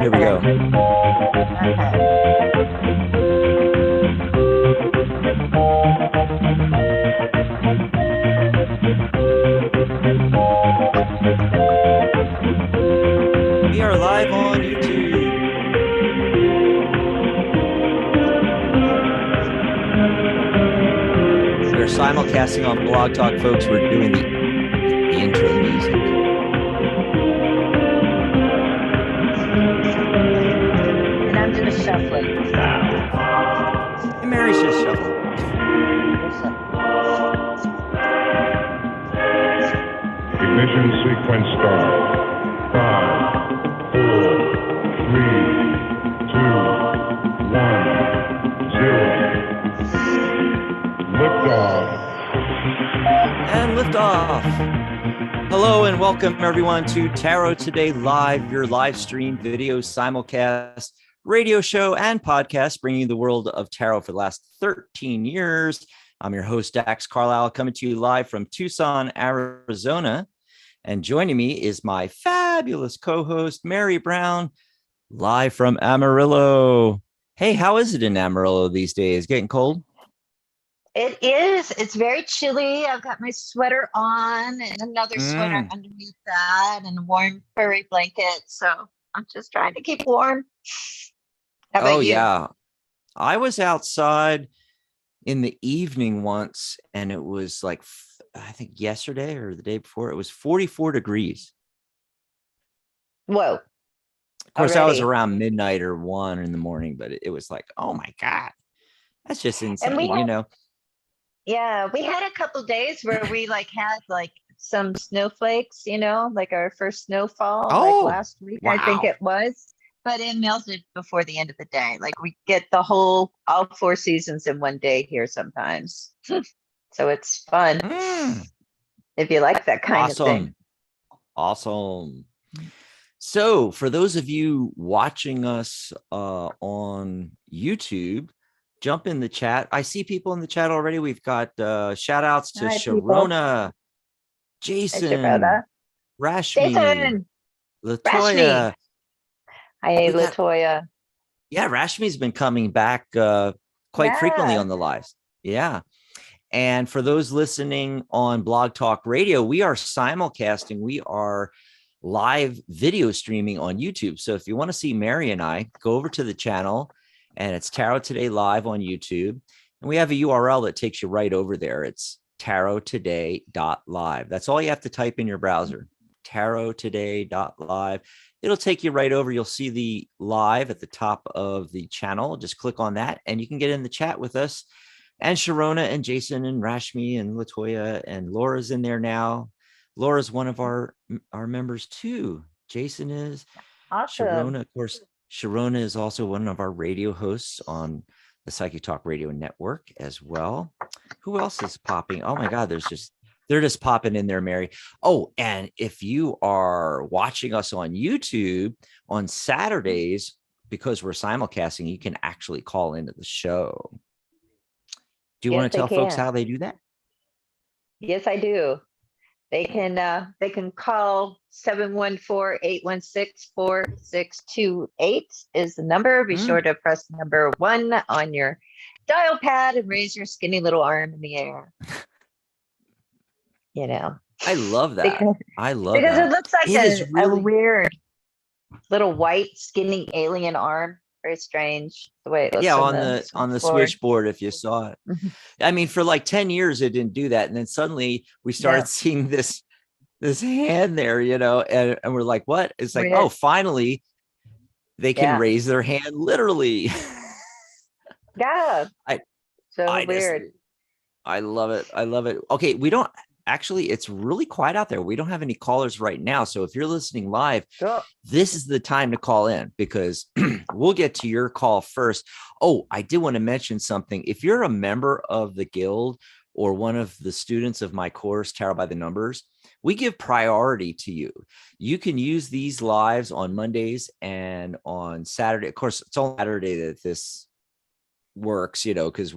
Here we go. We are live on YouTube. We're simulcasting on Blog Talk, folks. We're doing the intro music. And I'm just shuffling. And Mary's just shuffling. Ignition sequence start. 5, 4, 3, 2, 1, 0. Liftoff. And liftoff. Hello and welcome everyone to Tarot Today Live, your live stream video simulcast radio show and podcast, bringing you the world of tarot for the last 13 years. I'm your host, Dax Carlisle, coming to you live from Tucson, Arizona. And joining me is my fabulous co-host, Mary Brown, live from Amarillo. Hey, how is it in Amarillo these days? Getting cold? It is. It's very chilly. I've got my sweater on and another sweater underneath that and a warm furry blanket. So I'm just trying to keep warm. How about you? Yeah. I was outside in the evening once, and it was like, I think yesterday or the day before, it was 44 degrees. Whoa. Of course, Already. that was around midnight or 1 in the morning, but it was like, oh my God, that's just insane, you know? Yeah, we had a couple days where we had some snowflakes, like our first snowfall, last week, wow. I think it was. But it melted before the end of the day. We get all 4 seasons in one day here sometimes. So it's fun if you like that kind of thing. Awesome. So for those of you watching us on YouTube, jump in the chat. I see people in the chat already. We've got shout outs to Sharona, Jason, Rashmi, Latoya. Hi, Latoya. Yeah, Rashmi's been coming back quite frequently on the lives. Yeah. And for those listening on Blog Talk Radio, we are simulcasting. We are live video streaming on YouTube. So if you want to see Mary and I, go over to the channel, and it's Tarot Today Live on YouTube. And we have a URL that takes you right over there. It's tarottoday.live. That's all you have to type in your browser, tarottoday.live. It'll take you right over. You'll see the live at the top of the channel. Just click on that and you can get in the chat with us. And Sharona and Jason and Rashmi and Latoya and Laura's in there now. Laura's one of our members too. Jason is. Awesome. Sharona, of course. Sharona is also one of our radio hosts on the Psychic Talk Radio Network as well. Who else is popping? Oh my God, they're just popping in there, Mary. Oh, and if you are watching us on YouTube on Saturdays, because we're simulcasting, you can actually call into the show. Do you want to tell folks how they do that? Yes, I do. They can call 714-816-4628 is the number. Be sure to press number 1 on your dial pad and raise your skinny little arm in the air. I love that. Because it looks like a weird little white skinny alien arm. Very strange the way it looks. Yeah, on the switchboard, if you saw it. I mean, for like 10 years it didn't do that, and then suddenly we started seeing this hand there, and we're like, what? It's like, oh, finally they can raise their hand literally. Yeah. Weird. I love it. Okay, it's really quiet out there. We don't have any callers right now. So if you're listening live, this is the time to call in, because we'll get to your call first. Oh, I did want to mention something. If you're a member of the guild or one of the students of my course, Tarot by the Numbers, we give priority to you. You can use these lives on Mondays and on Saturday. Of course, it's on Saturday that this works, because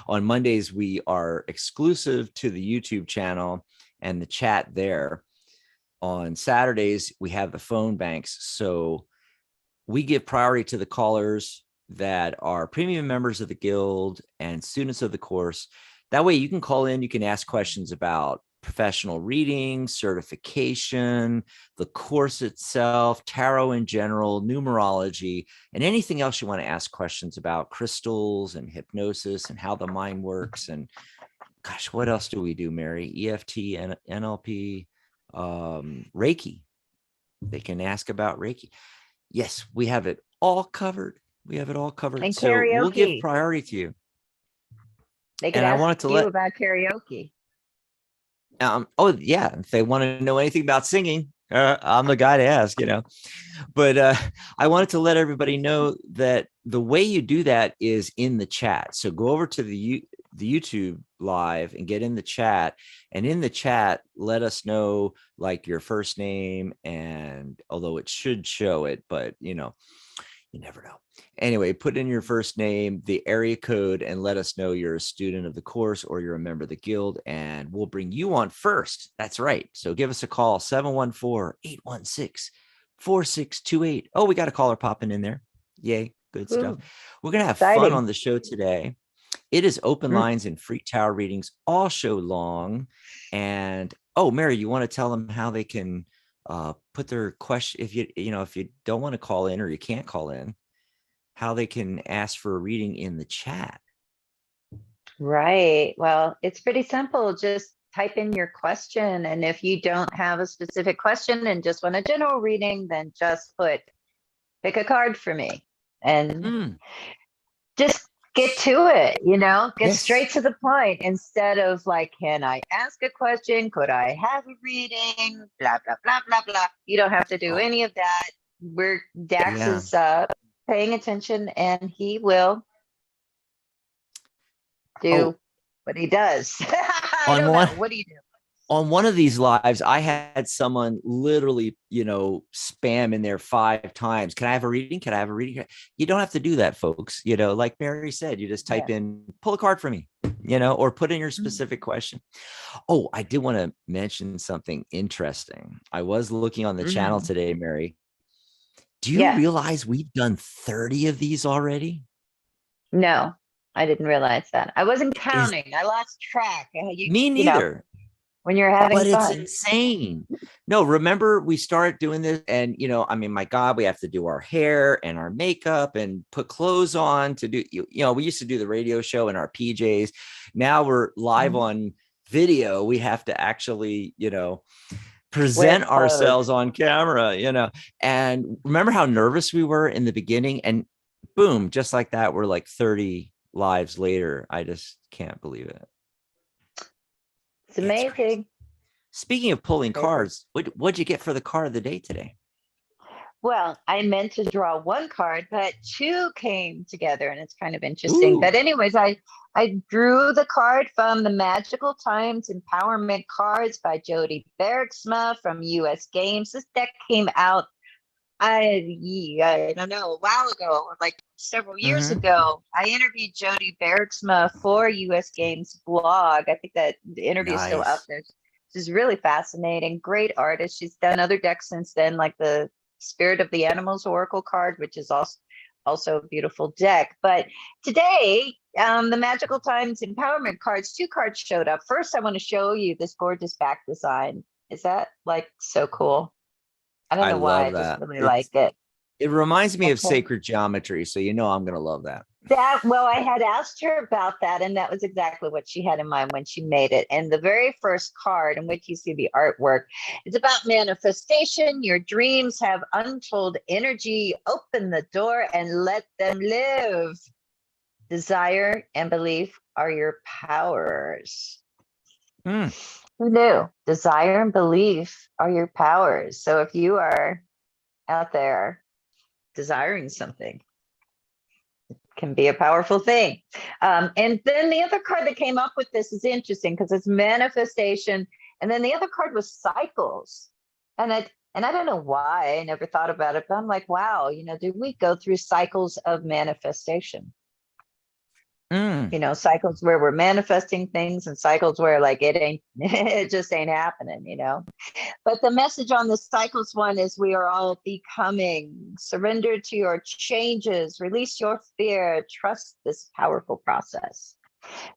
on Mondays we are exclusive to the YouTube channel and the chat there. On Saturdays we have the phone banks, so we give priority to the callers that are premium members of the guild and students of the course. That way you can call in, you can ask questions about professional reading, certification, the course itself, tarot in general, numerology, and anything else you want to ask questions about, crystals and hypnosis and how the mind works. And gosh, what else do we do, Mary? EFT and NLP, Reiki. They can ask about Reiki. Yes, we have it all covered. We have it all covered. And so karaoke. We'll give priority to you. They could ask you about karaoke. Oh yeah, if they want to know anything about singing, I'm the guy to ask, But I wanted to let everybody know that the way you do that is in the chat. So go over to the YouTube live and get in the chat. And in the chat, let us know like your first name. And although it should show it, but you never know. Anyway, put in your first name, the area code, and let us know you're a student of the course or you're a member of the guild, and we'll bring you on first. That's right. So give us a call, 714-816-4628. Oh, we got a caller popping in there. Yay. Good stuff. We're going to have fun on the show today. It is open lines and free tarot readings all show long. And Mary, you want to tell them how they can put their question, if you don't want to call in or you can't call in, how they can ask for a reading in the chat. Right. Well, it's pretty simple. Just type in your question. And if you don't have a specific question and just want a general reading, then just pick a card for me and just get to it, get straight to the point instead of like, can I ask a question? Could I have a reading? Blah, blah, blah, blah, blah. You don't have to do any of that. Dax is paying attention and he will do what he does. I don't know. What do you do? On one of these lives, I had someone literally, spam in there 5 times. Can I have a reading? Can I have a reading? You don't have to do that, folks. Like Mary said, you just type in, pull a card for me, or put in your specific question. Oh, I did want to mention something interesting. I was looking on the channel today, Mary. Do you realize we've done 30 of these already? No, I didn't realize that. I wasn't counting. I lost track. Me neither. When you're having fun. It's insane. No, remember we started doing this and, my God, we have to do our hair and our makeup and put clothes on to do, we used to do the radio show in our PJs. Now we're live on video. We have to actually, present ourselves on camera, and remember how nervous we were in the beginning, and boom, just like that, we're like 30 lives later. I just can't believe it. It's amazing. Speaking of pulling cards, what'd you get for the card of the day today? Well, I meant to draw 1 card, but 2 came together and it's kind of interesting. Ooh. But anyways, I drew the card from the Magical Times Empowerment Cards by Jody Bergsma from US Games. This deck came out, I don't know, a while ago, like several years ago. I interviewed Jody Bergsma for US Games blog. I think that the interview is still up there. She's really fascinating, great artist. She's done other decks since then, like the Spirit of the Animals Oracle card, which is also a beautiful deck. But today, the Magical Times Empowerment cards, 2 cards showed up. First, I want to show you this gorgeous back design. Is that like so cool? I don't know why. I just really like it. It reminds me of sacred geometry, so I'm going to love that. Well, I had asked her about that, and that was exactly what she had in mind when she made it. And the very first card in which you see the artwork, it's about manifestation. Your dreams have untold energy. Open the door and let them live. Desire and belief are your powers. Who knew? Desire and belief are your powers. So if you are out there desiring something, it can be a powerful thing. And then the other card that came up with this is interesting because it's manifestation. And then the other card was cycles. And I don't know why I never thought about it, but I'm like, wow, do we go through cycles of manifestation? Cycles where we're manifesting things and cycles where like it just ain't happening, But the message on the cycles one is we are all becoming. Surrender to your changes, release your fear, trust this powerful process.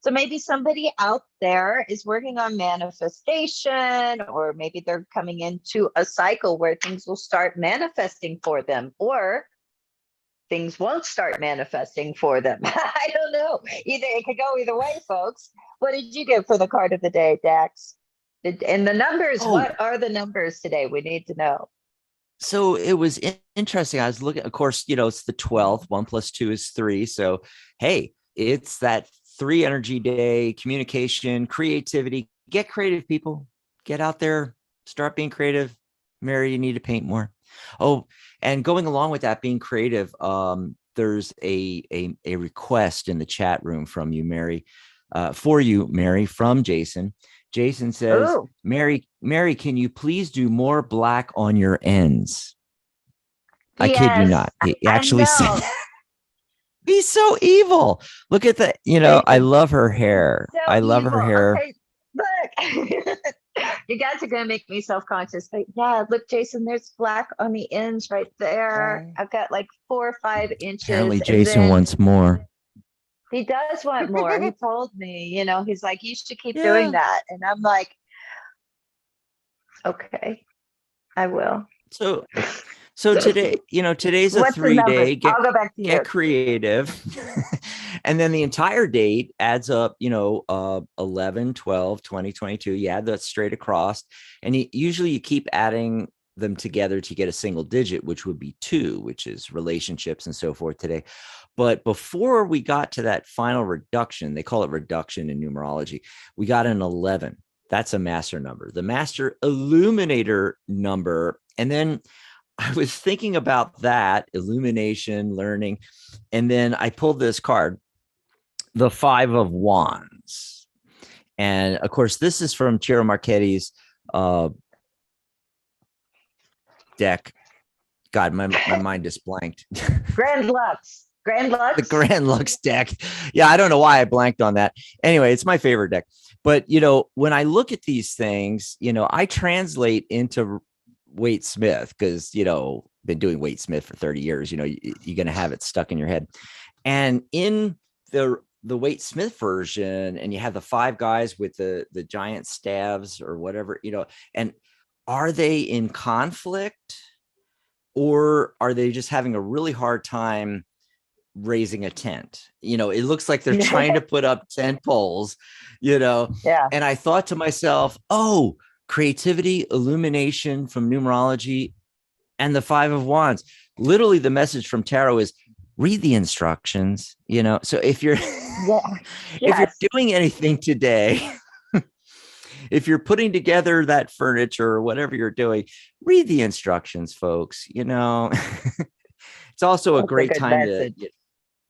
So maybe somebody out there is working on manifestation, or maybe they're coming into a cycle where things will start manifesting for them, or things won't start manifesting for them. I don't know. It could go either way, folks. What did you get for the card of the day, Dax? And the numbers, what are the numbers today? We need to know. So it was interesting. I was looking, of course, it's the 12th. 1 + 2 is 3. So, hey, it's that 3 energy day, communication, creativity. Get creative, people. Get out there. Start being creative. Mary, you need to paint more. Oh, and going along with that, being creative, there's a request in the chat room from you, Mary, for you, Mary, from Jason. Jason says, Mary, can you please do more black on your ends? I kid you not. He actually said, he's so evil. Look at the, I love her hair. So I love her hair. Okay, look. You guys are going to make me self-conscious. But yeah, look, Jason, there's black on the ends right there. I've got like 4 or 5 inches. Apparently Jason wants more. He does want more. He told me, he's like, you should keep doing that. And I'm like, okay, I will. So today, today's a 3-day, I'll go back to get creative. And then the entire date adds up, 11, 12, 20, 22. You add that straight across. And usually you keep adding them together to get a single digit, which would be 2, which is relationships and so forth today. But before we got to that final reduction, they call it reduction in numerology, we got an 11. That's a master number, the master illuminator number. And then I was thinking about that, illumination, learning. And then I pulled this card, the 5 of Wands. And of course, this is from Ciro Marchetti's deck. God, my mind just blanked. Grand Lux. The Grand Lux deck. Yeah, I don't know why I blanked on that. Anyway, it's my favorite deck. But, when I look at these things, I translate into Waite Smith because, been doing Waite Smith for 30 years, you're going to have it stuck in your head. And in the Waite Smith version, and you have the 5 guys with the giant staves or whatever, and are they in conflict, or are they just having a really hard time raising a tent? It looks like they're trying to put up tent poles, Yeah. And I thought to myself, creativity, illumination from numerology, and the 5 of Wands. Literally, the message from tarot is read the instructions. So if you're if you're doing anything today, if you're putting together that furniture or whatever you're doing, read the instructions, folks. It's also a great time to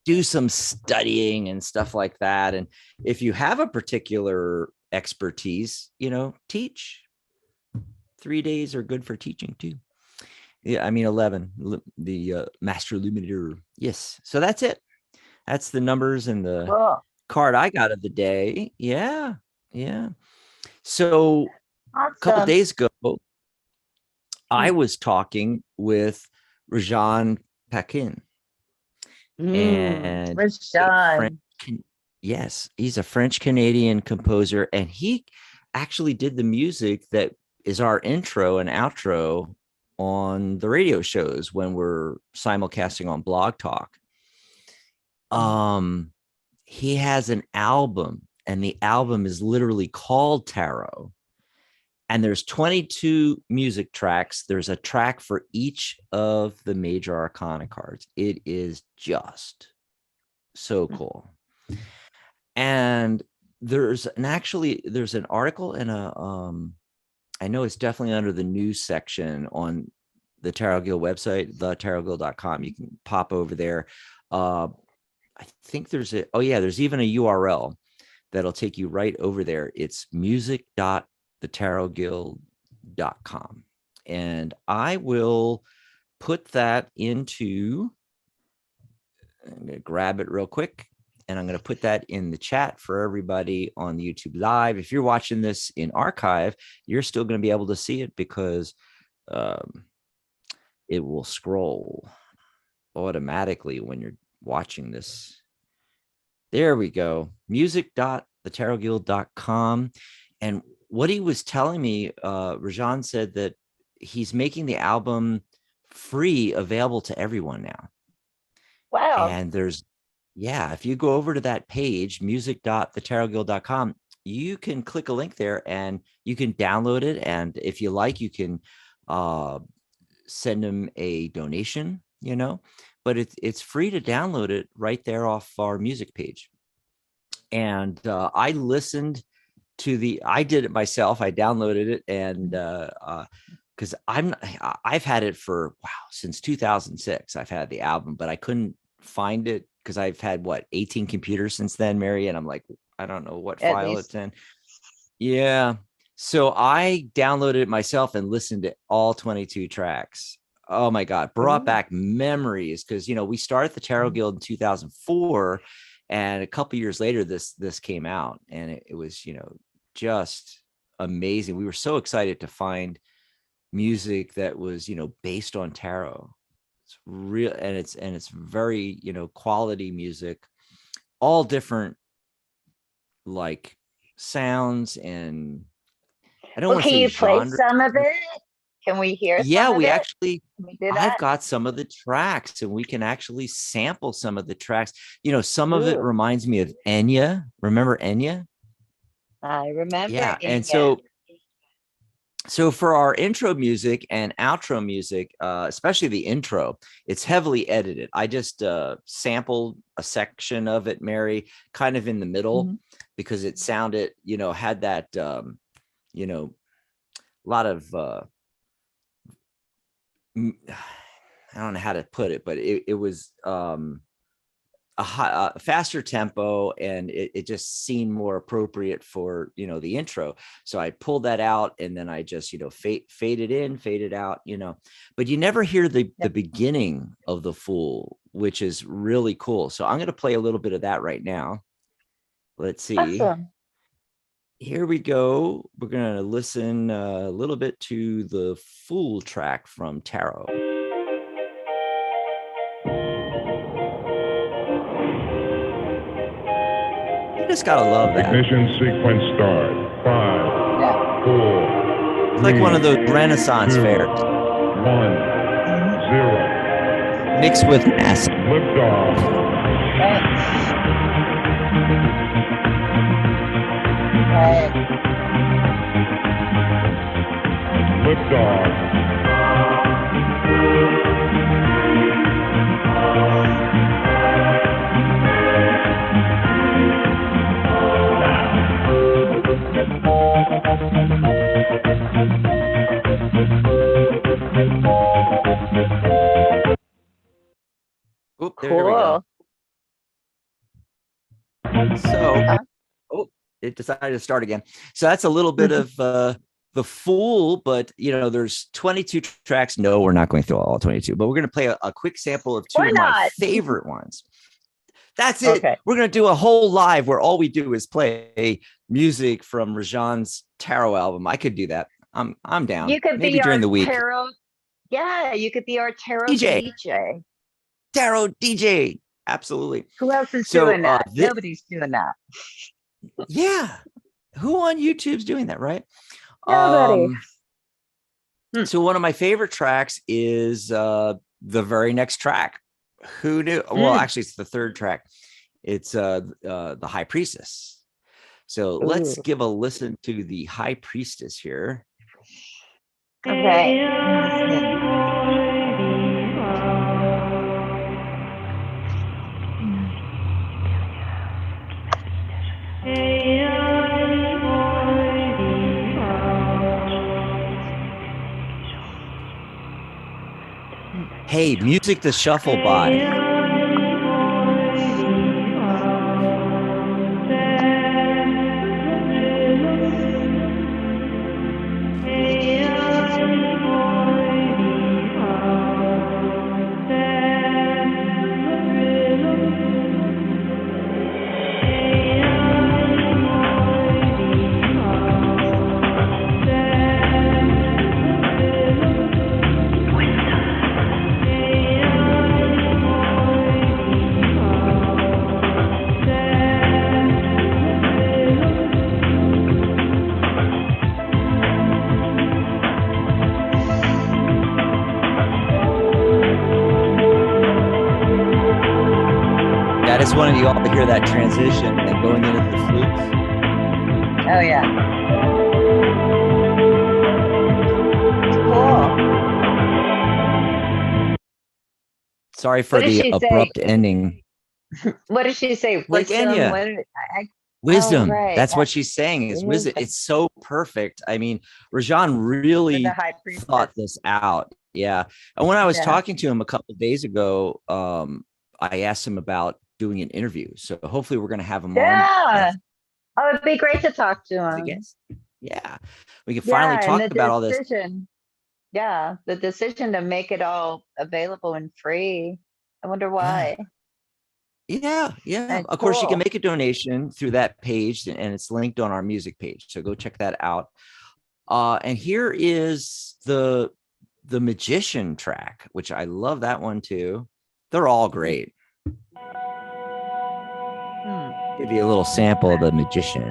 do some studying and stuff like that. And if you have a particular expertise, teach. 3 days are good for teaching too. Yeah, I mean 11, the master illuminator. Yes. So that's it. That's the numbers and the card I got of the day. Yeah. So awesome. A couple days ago, I was talking with Rajan Paquin. And Rajan. Yes, he's a French Canadian composer, and he actually did the music that is our intro and outro on the radio shows when we're simulcasting on Blog Talk. He has an album, and the album is literally called Tarot. And there's 22 music tracks. There's a track for each of the major arcana cards. It is just so cool. And there's an article in I know it's definitely under the news section on the Tarot Guild website, thetarotguild.com. You can pop over there. I think there's even a URL that'll take you right over there. It's music.thetarotguild.com. And I will put that into, I'm going to grab it real quick. And I'm going to put that in the chat for everybody on the YouTube live. If you're watching this in archive, you're still going to be able to see it because it will scroll automatically when you're watching this. There we go. music.thetarotguild.com. And what he was telling me, Rajan said that he's making the album free, available to everyone now. Wow. And if you go over to that page, music.thetarotguild.com, you can click a link there and you can download it. And if you like, you can send them a donation, but it's free to download it right there off our music page. And I listened to I did it myself. I downloaded it and because I've had it for since 2006. I've had the album, but I couldn't find it because I've had 18 computers since then, Mary, and I'm like, I don't know what file it's in. Yeah. So I downloaded it myself and listened to all 22 tracks. Oh my God, brought back memories because we started the Tarot Guild in 2004, and a couple years later this came out, and it was just amazing. We were so excited to find music that was based on tarot. It's real, and it's very quality music, all different like sounds, and I don't want to say can you genre. play some of it? Can we hear some of it? Actually, I've got some of the tracks, and we can actually sample some of the tracks. Some of it reminds me of Enya. Remember Enya? I remember. Yeah. Enya. And so for our intro music and outro music, especially the intro, it's heavily edited. I just sampled a section of it, Mary, kind of in the middle, because it sounded, had that, a lot of, I don't know how to put it, but it was a faster tempo, and it just seemed more appropriate for the intro. So I pulled that out, and then I just faded in, faded out, but you never hear the beginning of the Fool, which is really cool. So I'm going to play a little bit of that right now. Let's see. Awesome. Here we go. We're going to listen a little bit to the Fool track from Tarot. You just gotta love that. Ignition sequence start. 5, 4. It's like one of those Renaissance fairs. 1, 0. Mixed with NASA. Liftoff. Liftoff. Oop, there we go. So, it decided to start again. So that's a little bit of the Fool, but there's 22 tracks. No, we're not going through all 22, but we're going to play a quick sample of two of my favorite ones. That's it. Okay. We're going to do a whole live where all we do is play music from Rajan's tarot album. I could do that. I'm down. You could maybe be during our the week. Tarot. Yeah, you could be our tarot DJ. Tarot DJ. Absolutely. Who else is doing that? Nobody's doing that. Yeah. Who on YouTube's doing that, right? Nobody. So one of my favorite tracks is the very next track. Who knew? Well, actually, it's the third track. It's the High Priestess. So let's give a listen to the High Priestess here. Okay. Hey, music to shuffle by. just wanted you all to hear that transition and going into the flutes. Oh yeah. Cool. Sorry for the abrupt ending. What did she say? Like Enya. Wisdom. Oh, right. That's what she's saying is wisdom. It's so perfect. I mean, Rajan really thought this out. Yeah. And when I was talking to him a couple of days ago, I asked him about doing an interview. So hopefully we're going to have him on. Yeah. Oh, it'd be great to talk to him. Yeah. We can finally talk about all this. Yeah. The decision to make it all available and free. I wonder why. Yeah. Of course, you can make a donation through that page, and it's linked on our music page. So go check that out. And here is the Magician track, which I love that one too. They're all great. Give you a little sample of the Magician.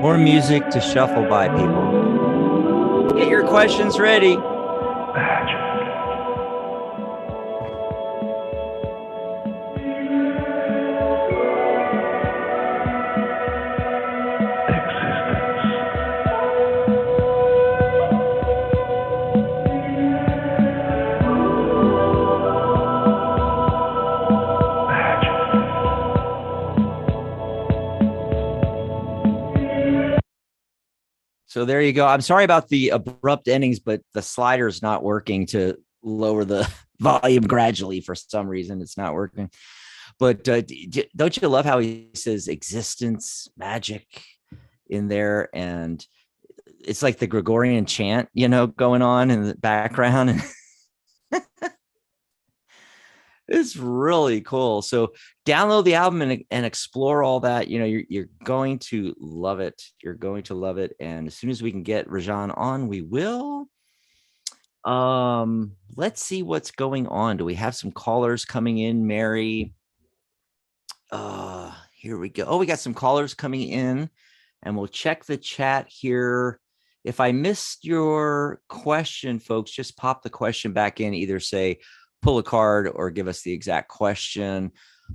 More music to shuffle by, people. Get your questions ready. So there you go. I'm sorry about the abrupt endings, but the slider's not working to lower the volume gradually. For some reason, it's not working. But don't you love how he says existence, magic in there? And it's like the Gregorian chant, going on in the background. It's really cool. So download the album and explore all that. You're going to love it. You're going to love it. And as soon as we can get Rajan on, we will. Let's see what's going on. Do we have some callers coming in, Mary? Here we go. Oh, we got some callers coming in, and we'll check the chat here. If I missed your question, folks, just pop the question back in. Either say pull a card or give us the exact question.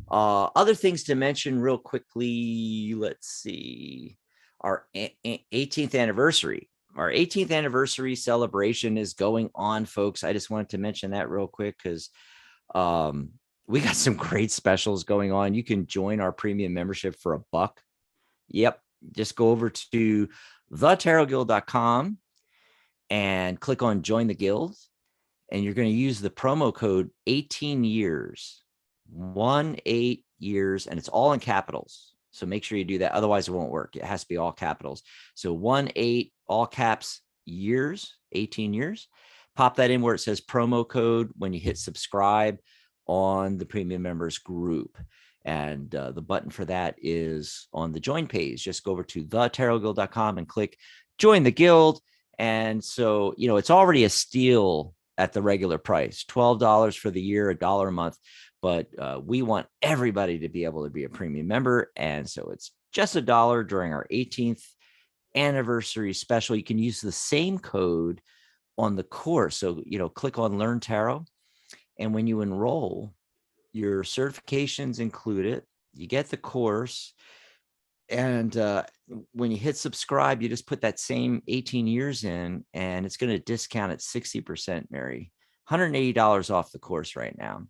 Other things to mention real quickly. Let's see. Our 18th anniversary. Our 18th anniversary celebration is going on, folks. I just wanted to mention that real quick because we got some great specials going on. You can join our premium membership for $1. Yep. Just go over to thetarotguild.com and click on join the guild. And you're going to use the promo code 18 years, 18 years, and it's all in capitals. So make sure you do that. Otherwise it won't work. It has to be all capitals. So 18, all caps, years, 18 years. Pop that in where it says promo code when you hit subscribe on the premium members group. And the button for that is on the join page. Just go over to thetarotguild.com and click join the guild. And so, it's already a steal at the regular price, $12 for the year, $1 a month. But we want everybody to be able to be a premium member. And so it's just $1 during our 18th anniversary special. You can use the same code on the course. So, click on Learn Tarot. And when you enroll, your certifications included. You get the course. And when you hit subscribe, you just put that same 18 years in, and it's going to discount at 60%, Mary. $180 off the course right now.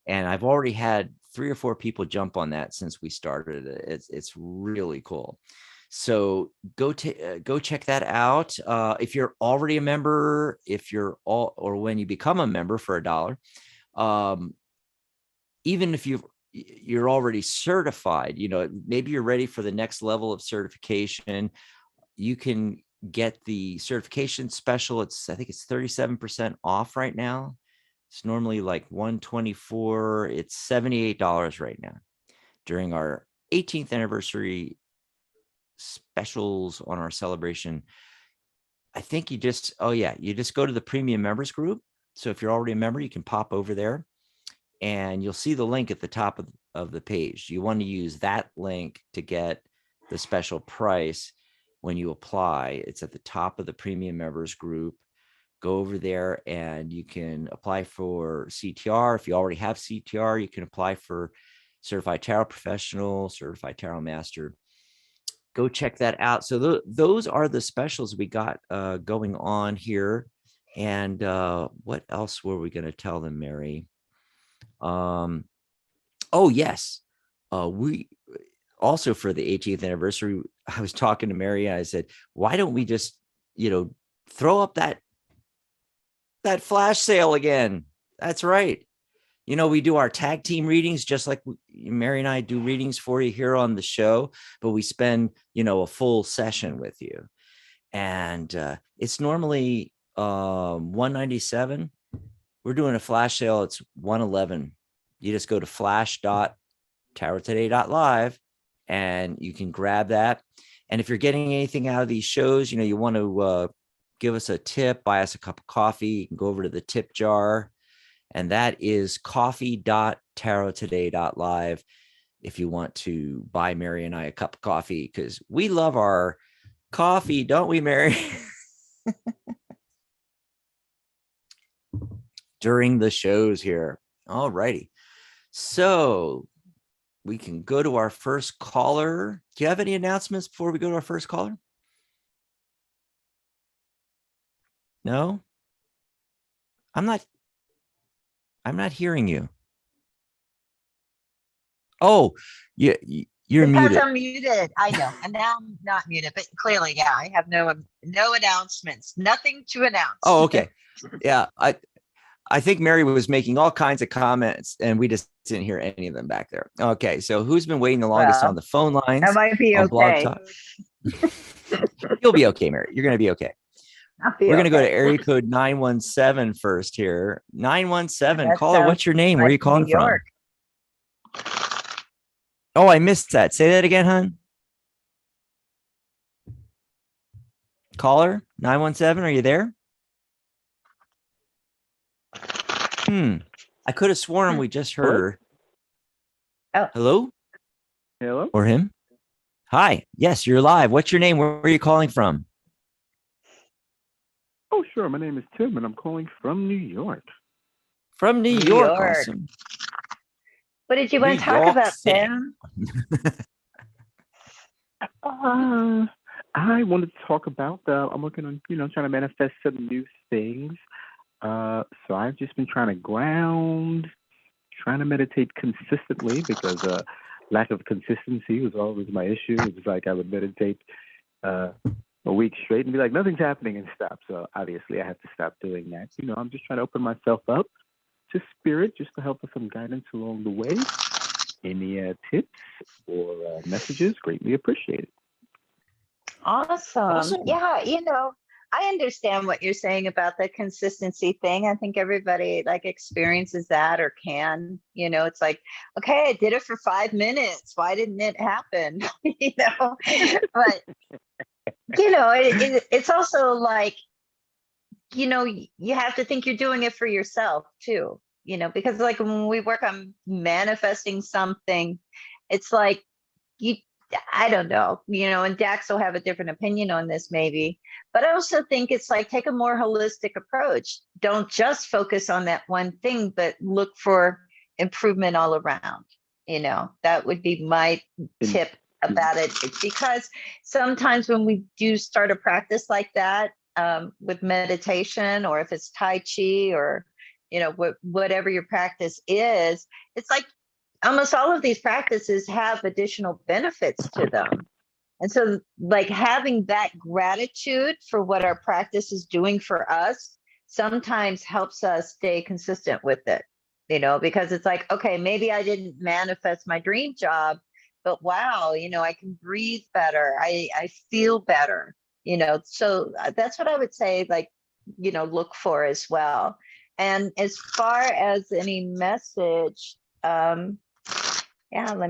And I've already had 3 or 4 people jump on that since we started. It's really cool. So go check that out. If you're already a member, or when you become a member for $1, even if you're already certified, maybe you're ready for the next level of certification, you can get the certification special. I think it's 37% off right now. It's normally like $124. It's $78 right now during our 18th anniversary specials on our celebration. I think you just go to the premium members group. So if you're already a member, you can pop over there and you'll see the link at the top of the page. You want to use that link to get the special price when you apply. It's at the top of the premium members group. Go over there and you can apply for CTR. If you already have CTR, you can apply for certified tarot professional, certified tarot master. Go check that out. So those are the specials we got going on here. And what else were we going to tell them, Mary? Oh, yes. We also, for the 18th anniversary, I was talking to Mary and I said, why don't we just, throw up that flash sale again? That's right. We do our tag team readings, just like Mary and I do readings for you here on the show, but we spend, a full session with you. And it's normally $197. We're doing a flash sale. It's $111. You just go to flash.tarottoday.live and you can grab that. And if you're getting anything out of these shows, you want to give us a tip, buy us a cup of coffee, you can go over to the tip jar. And that is coffee.tarottoday.live if you want to buy Mary and I a cup of coffee, because we love our coffee, don't we, Mary? During the shows here. All righty. So we can go to our first caller. Do you have any announcements before we go to our first caller? No? I'm not hearing you. Oh, you're because muted. I'm muted. I know. And now I'm not muted, but clearly, yeah, I have no announcements, nothing to announce. Oh, okay. Yeah. I think Mary was making all kinds of comments and we just didn't hear any of them back there. Okay. So who's been waiting the longest on the phone lines? That might be on okay. Blog Talk? You'll be okay, Mary. You're going to be okay. We're going to go to area code 917 first here. 917. Caller, what's your name? Where are you calling from? Oh, I missed that. Say that again, hon. Caller, 917. Are you there? I could have sworn we just heard her. Oh. Hello? Hello? Or him? Hi. Yes, you're live. What's your name? Where are you calling from? Oh, sure. My name is Tim, and I'm calling from New York. From New York. Awesome. What did you want to talk about, Tim? I wanted to talk about, I'm working on, trying to manifest some new things. So I've just been trying to ground, trying to meditate consistently, because lack of consistency was always my issue. It was like I would meditate a week straight and be like, nothing's happening, and stop. So obviously I have to stop doing that. I'm just trying to open myself up to spirit, just to help with some guidance along the way. Any tips or messages, greatly appreciated. Awesome. Yeah, I understand what you're saying about the consistency thing. I think everybody experiences that or can. It's like, okay, I did it for 5 minutes. Why didn't it happen? But it's also like, you have to think you're doing it for yourself too. Because when we work on manifesting something, it's like I don't know, and Dax will have a different opinion on this maybe, but I also think it's like, take a more holistic approach. Don't just focus on that one thing, but look for improvement all around. That would be my tip about it, because sometimes when we do start a practice like that, with meditation, or if it's Tai Chi, or, whatever your practice is, it's like, almost all of these practices have additional benefits to them. And so having that gratitude for what our practice is doing for us sometimes helps us stay consistent with it, because it's like, okay, maybe I didn't manifest my dream job, but wow, I can breathe better. I feel better, so that's what I would say, look for as well. And as far as any message, let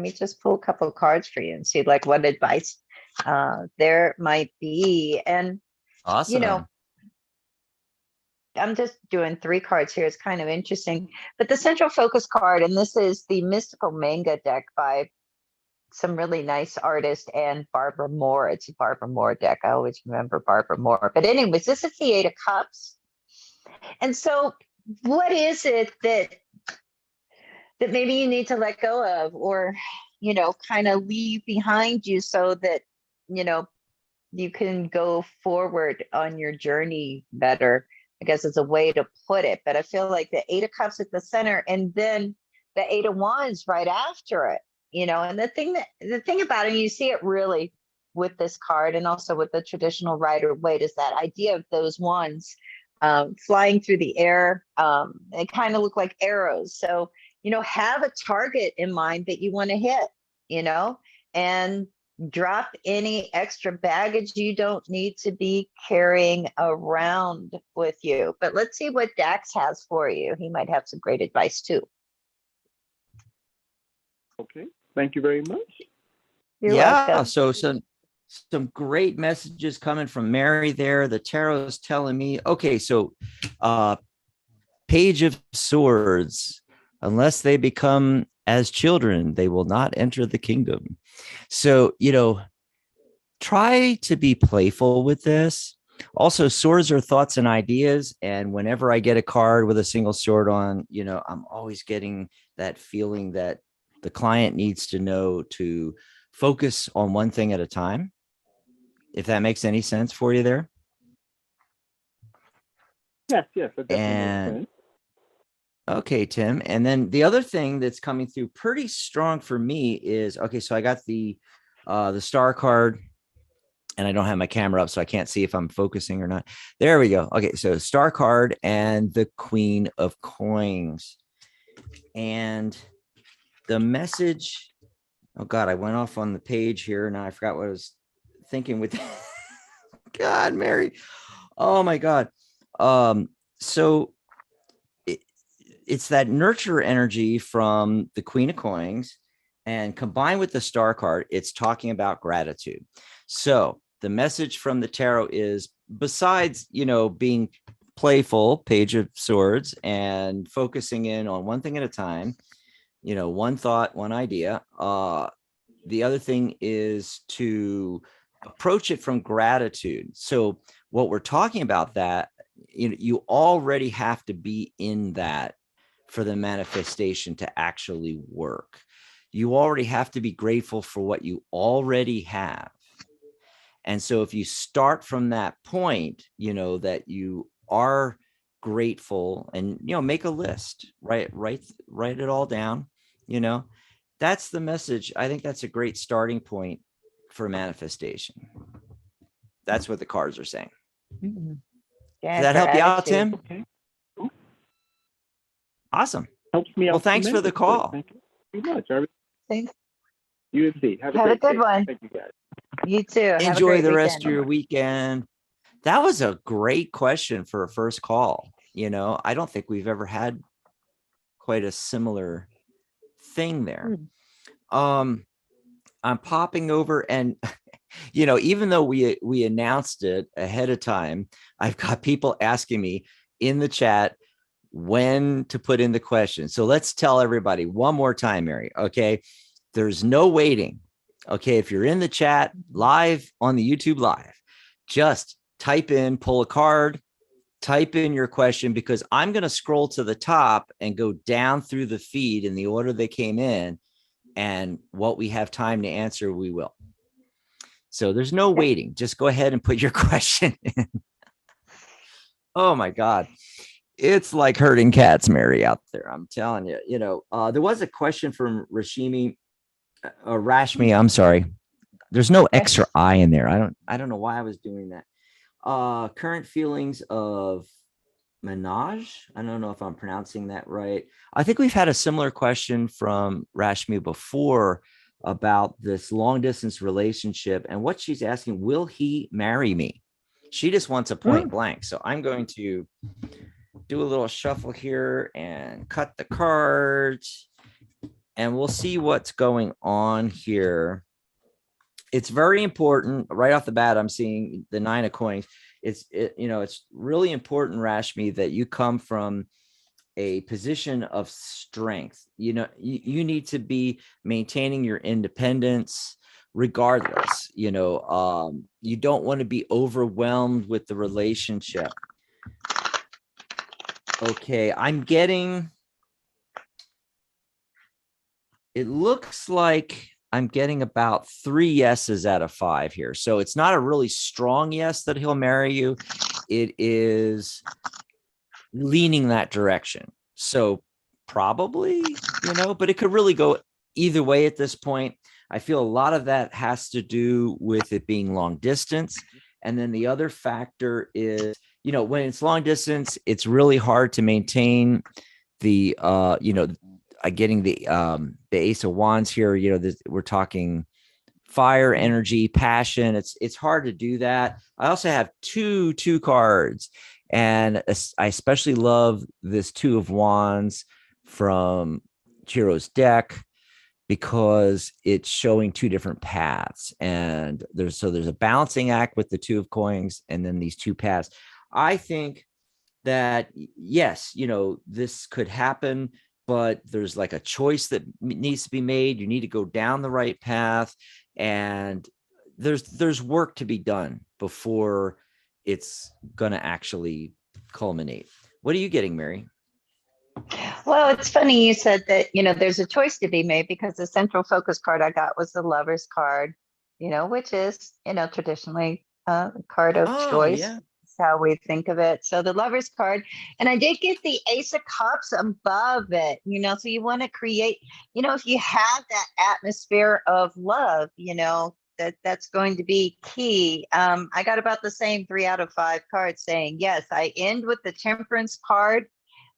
me just pull a couple of cards for you and see what advice there might be. And awesome. I'm just doing 3 cards here. It's kind of interesting. But the central focus card, and this is the Mystical Manga deck by some really nice artist and Barbara Moore. It's a Barbara Moore deck. I always remember Barbara Moore. But anyways, this is the 8 of Cups. And so what is it that maybe you need to let go of, or, kind of leave behind you so that, you can go forward on your journey better, I guess is a way to put it. But I feel like the 8 of Cups at the center, and then the 8 of Wands right after it, and the thing about it, you see it really with this card and also with the traditional Rider-Waite, is that idea of those wands flying through the air. They kind of look like arrows. So, have a target in mind that you want to hit, and drop any extra baggage you don't need to be carrying around with you. But let's see what Dax has for you. He might have some great advice too. Okay. Thank you very much. You're welcome. So some great messages coming from Mary there. The tarot is telling me, okay, so Page of Swords, unless they become as children, they will not enter the kingdom. So, try to be playful with this. Also, swords are thoughts and ideas. And whenever I get a card with a single sword on, I'm always getting that feeling that the client needs to know to focus on one thing at a time. If that makes any sense for you there. Yes, that definitely makes sense. Okay, Tim. And then the other thing that's coming through pretty strong for me is, okay, so I got the star card, and I don't have my camera up, so I can't see if I'm focusing or not. There we go. Okay, so star card and the Queen of Coins. And the message, oh God, I went off on the page here. Now I forgot what I was thinking with God, Mary. Oh my God. So it's that nurture energy from the Queen of Coins, and combined with the star card, it's talking about gratitude. So the message from the tarot is, besides, being playful, Page of Swords, and focusing in on one thing at a time, one thought, one idea. The other thing is to approach it from gratitude. So what we're talking about, that, you already have to be in that for the manifestation to actually work. You already have to be grateful for what you already have. And so if you start from that point, that you are grateful, and, make a list, write it all down, that's the message. I think that's a great starting point for manifestation. That's what the cards are saying. Mm-hmm. Does that help you out, Tim? Okay. Awesome. Helps me out. Well, thanks for the call. Thank you very much. Thanks. You and Z. Have a good one. Thank you, guys. You too. Enjoy the rest of your weekend. That was a great question for a first call. I don't think we've ever had quite a similar thing there. I'm popping over, and even though we announced it ahead of time, I've got people asking me in the chat when to put in the question. So let's tell everybody one more time, Mary. Okay. There's no waiting. Okay. If you're in the chat live on the YouTube live, just type in, pull a card, type in your question, because I'm going to scroll to the top and go down through the feed in the order they came in. And what we have time to answer, we will. So there's no waiting. Just go ahead and put your question in. Oh my God. It's like herding cats, Mary, out there. I'm telling you, there was a question from Rashmi. I'm sorry. There's no extra I in there. I don't know why I was doing that. Current feelings of Minaj. I don't know if I'm pronouncing that right. I think we've had a similar question from Rashmi before about this long distance relationship, and what she's asking, will he marry me? She just wants a point blank. So I'm going to do a little shuffle here and cut the cards, and we'll see what's going on here. It's very important right off the bat. I'm seeing the 9 of coins. it's really important, Rashmi, that you come from a position of strength. You need to be maintaining your independence regardless. You don't want to be overwhelmed with the relationship. Okay, it looks like I'm getting about 3 yeses out of 5 here. So it's not a really strong yes that he'll marry you. It is leaning that direction. So probably, but it could really go either way at this point. I feel a lot of that has to do with it being long distance. And then the other factor is, when it's long distance, it's really hard to maintain the, getting the Ace of Wands here. We're talking fire, energy, passion. It's hard to do that. I also have two cards, and I especially love this Two of Wands from Chiro's deck because it's showing 2 different paths, and there's a balancing act with the Two of Coins and then these 2 paths. I think that yes, this could happen, but there's like a choice that needs to be made. You need to go down the right path, and there's work to be done before it's going to actually culminate. What are you getting, Mary? Well, it's funny you said that, there's a choice to be made, because the central focus card I got was the Lover's card, which is, traditionally a card of choice. Yeah. That's how we think of it. So the Lover's card, and I did get the Ace of Cups above it, so you want to create, if you have that atmosphere of love, that's going to be key. I got about the same 3 out of 5 cards saying, yes. I end with the Temperance card.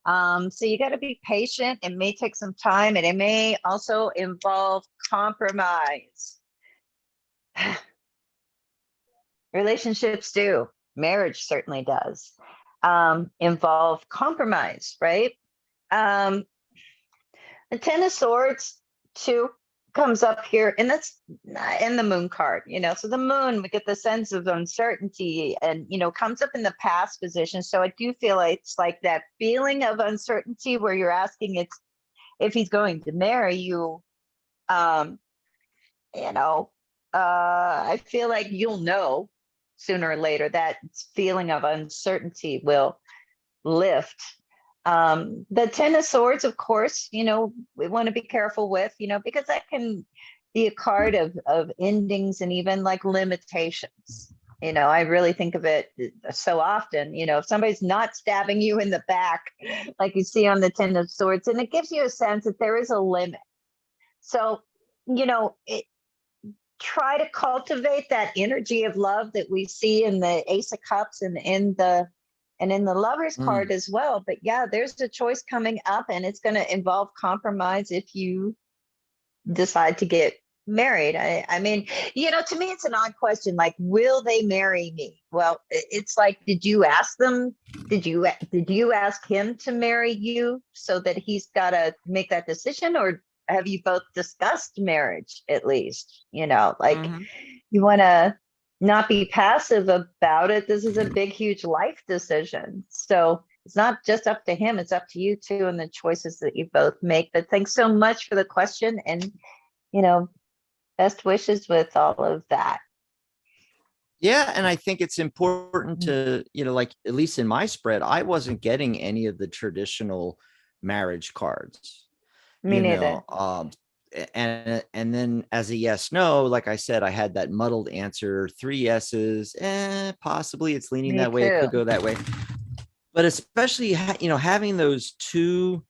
So you got to be patient. It may take some time, and it may also involve compromise. Relationships do. Marriage certainly does involve compromise, right? The Ten of Swords too comes up here, and that's in the Moon card, so the Moon, we get the sense of uncertainty, and comes up in the past position. So I do feel like it's like that feeling of uncertainty where you're asking if he's going to marry you. I feel like you'll know sooner or later. That feeling of uncertainty will lift. The Ten of Swords, of course, we want to be careful with, because that can be a card of endings and even like limitations. I really think of it so often, if somebody's not stabbing you in the back, like you see on the Ten of Swords, and it gives you a sense that there is a limit. So, try to cultivate that energy of love that we see in the Ace of Cups and in the Lover's card as well. But yeah, there's a choice coming up, and it's going to involve compromise if you decide to get married. I mean, to me, it's an odd question. Like, will they marry me? Well, it's like, did you ask them? Did you ask him to marry you so that he's got to make that decision? Or have you both discussed marriage at least? You want to not be passive about it. This is a big, huge life decision. So it's not just up to him, it's up to you too, and the choices that you both make. But thanks so much for the question, and, best wishes with all of that. Yeah. And I think it's important to, like, at least in my spread, I wasn't getting any of the traditional marriage cards. Me neither. And then as a yes, no, like I said, I had that muddled answer, 3 yeses, possibly it's leaning that way. It could go that way, but especially, having those two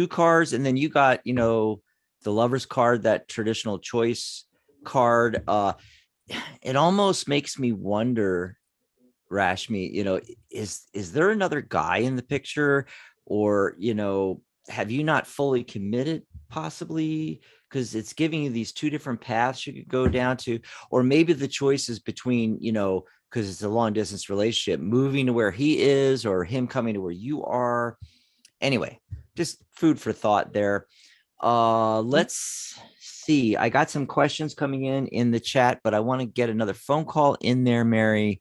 cards, and then you got, the Lover's card, that traditional choice card. It almost makes me wonder, Rashmi, is there another guy in the picture, or, have you not fully committed possibly? Because it's giving you these 2 different paths you could go down to, or maybe the choice is between, because it's a long distance relationship, moving to where he is or him coming to where you are. Anyway, just food for thought there. Let's see. I got some questions coming in the chat, but I want to get another phone call in there, Mary.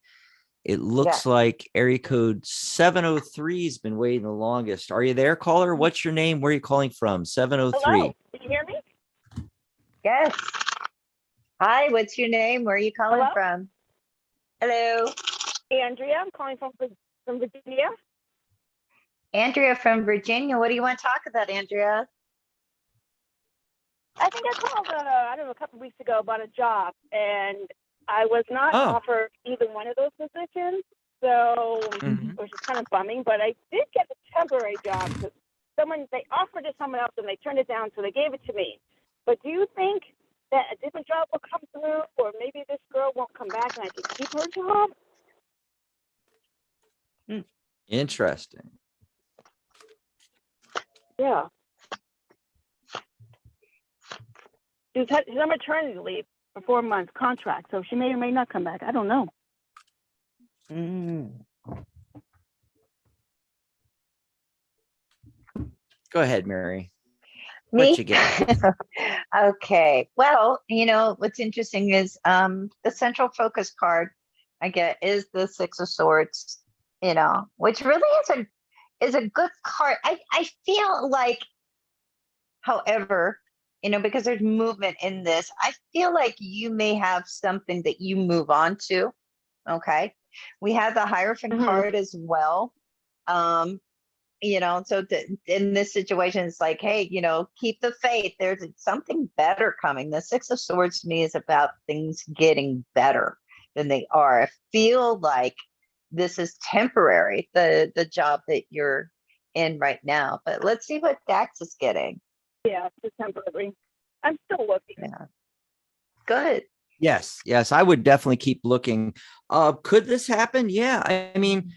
It looks like area code 703 has been waiting the longest. Are you there, caller? What's your name? Where are you calling from? 703. Hello. Can you hear me? Yes. Hi, what's your name? Where are you calling from? Hello. Andrea. I'm calling from Virginia. Andrea from Virginia. What do you want to talk about, Andrea? I think I called, a couple of weeks ago about a job, and I was not offered either one of those positions, so which is kind of bumming. But I did get a temporary job because they offered it to someone else and they turned it down, so they gave it to me. But do you think that a different job will come through, or maybe this girl won't come back and I can keep her job? Interesting. Yeah. She's on maternity leave for 4 months contract, so she may or may not come back. I don't know. Go ahead, Mary. Me? What you get? Okay. Well, what's interesting is the central focus card I get is the Six of Swords, which really is a good card. I feel like, however, because there's movement in this, I feel like you may have something that you move on to. Okay. We have the Hierophant card as well. So in this situation, it's like, hey, keep the faith. There's something better coming. The Six of Swords to me is about things getting better than they are. I feel like this is temporary, the job that you're in right now. But let's see what Dax is getting. Yeah, it's temporary. I'm still looking. Yeah. Good. Yes, I would definitely keep looking. Could this happen? Yeah, I mean,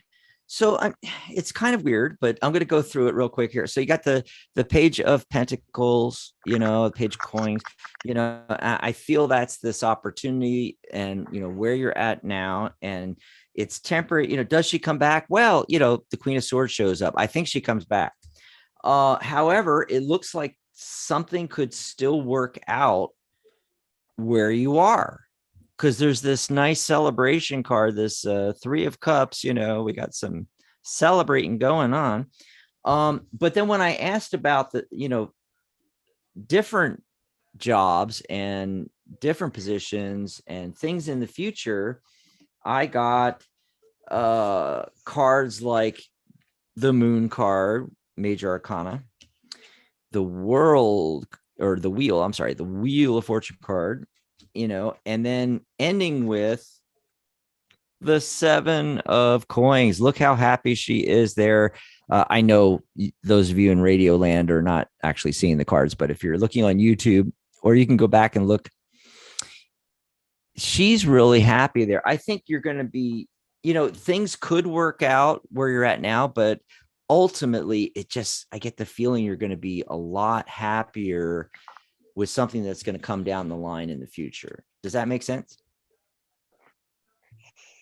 it's kind of weird, but I'm going to go through it real quick here. So you got the Page of Pentacles, the Page of Coins. I feel that's this opportunity, and where you're at now, and it's temporary. Does she come back? Well, the Queen of Swords shows up. I think she comes back. However, it looks like something could still work out where you are, because there's this nice celebration card, this Three of Cups. We got some celebrating going on. But then when I asked about the different jobs and different positions and things in the future, I got cards like the Moon card, Major Arcana, the Wheel of Fortune card, and then ending with the Seven of Coins. Look how happy she is there. I know those of you in Radio Land are not actually seeing the cards, but if you're looking on YouTube, or you can go back and look, she's really happy there. I think you're going to be, things could work out where you're at now, but ultimately I get the feeling you're going to be a lot happier with something that's going to come down the line in the future. Does that make sense?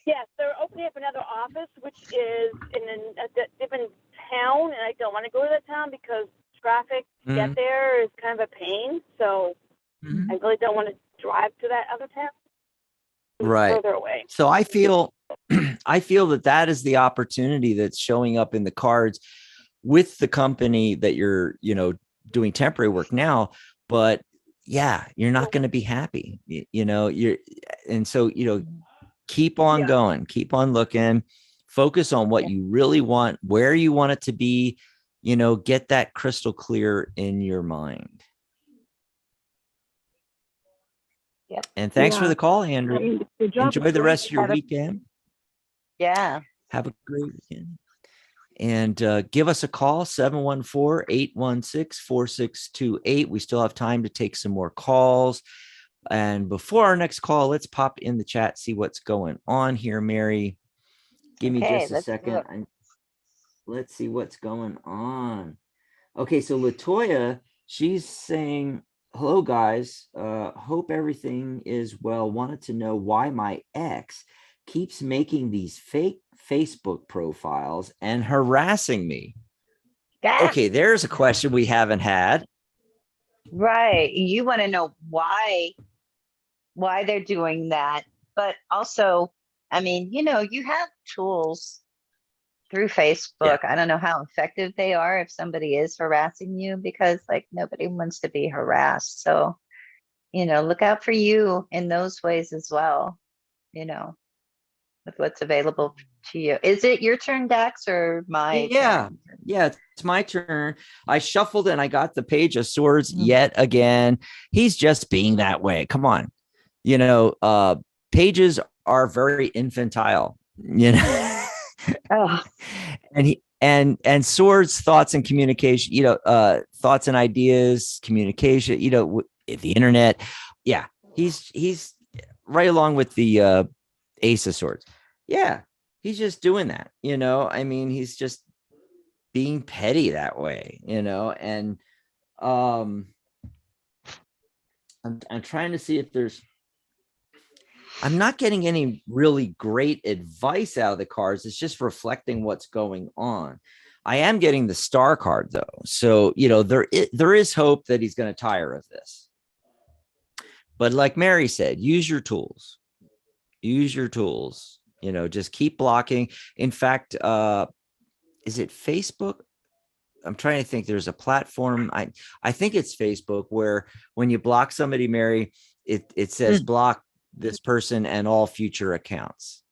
Yes, they're opening up another office, which is in a different town, and I don't want to go to that town because traffic to get there is kind of a pain. So I really don't want to drive to that other town. Right. Further away. So I feel that is the opportunity that's showing up in the cards with the company that you're, doing temporary work now. But yeah, you're not going to be happy, keep on going, keep on looking, focus on what you really want, where you want it to be, get that crystal clear in your mind. Yep. And thanks for the call, Andrew. Enjoy the rest of your weekend. Yeah. Have a great weekend. And give us a call, 714-816-4628. We still have time to take some more calls. And before our next call, let's pop in the chat, see what's going on here, Mary. Give me just a second. Let's see what's going on. Okay, so Latoya, she's saying, hello, guys. Hope everything is well. Wanted to know why my ex keeps making these fake Facebook profiles and harassing me. Okay, there's a question we haven't had. Right. You want to know why they're doing that. But also, I mean, you have tools through Facebook. I don't know how effective they are if somebody is harassing you, because like nobody wants to be harassed. So, look out for you in those ways as well, with what's available to you. Is it your turn, Dax, or my turn? Yeah, it's my turn. I shuffled and I got the Page of Swords yet again. He's just being that way. Come on. Pages are very infantile, and swords, thoughts and communication, thoughts and ideas, communication, the internet. Yeah. He's right along with the Ace of Swords. Yeah. He's just doing that, he's just being petty that way, and I'm trying to see if I'm not getting any really great advice out of the cards. It's just reflecting what's going on. I am getting the Star card though. So, there is hope that he's going to tire of this. But like Mary said, use your tools, just keep blocking. In fact, is it Facebook? I'm trying to think. There's a platform. I think it's Facebook, where when you block somebody, Mary, it says block this person and all future accounts.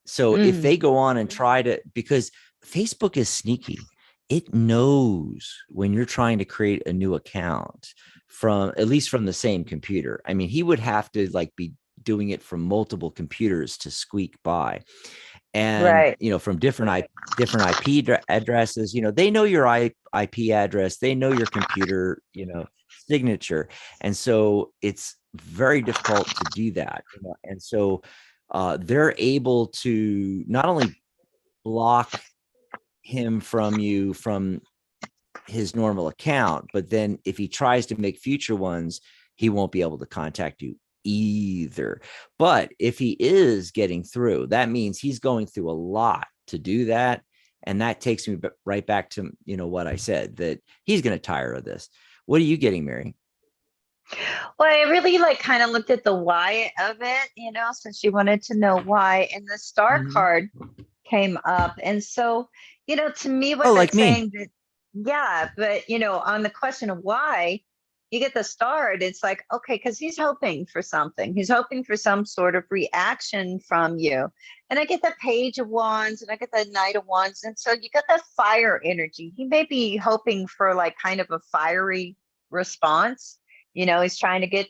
So if they go on and try to, because Facebook is sneaky, it knows when you're trying to create a new account at least from the same computer. I mean, he would have to be doing it from multiple computers to squeak by. And, from different IP addresses, they know your IP address, they know your computer, signature. And so it's very difficult to do that. And so they're able to not only block him from you from his normal account, but then if he tries to make future ones, he won't be able to contact you either. But if he is getting through, that means he's going through a lot to do that. And that takes me right back to, what I said, that he's going to tire of this. What are you getting, Mary? Well, I really kind of looked at the why of it, since you wanted to know why, and the Star card came up. And so, to me, what they're saying that, but, on the question of why you get the Star, it's like, okay, because he's hoping for something. He's hoping for some sort of reaction from you. And I get the Page of Wands and I get the Knight of Wands. And so you got that fire energy. He may be hoping for kind of a fiery response. He's trying to get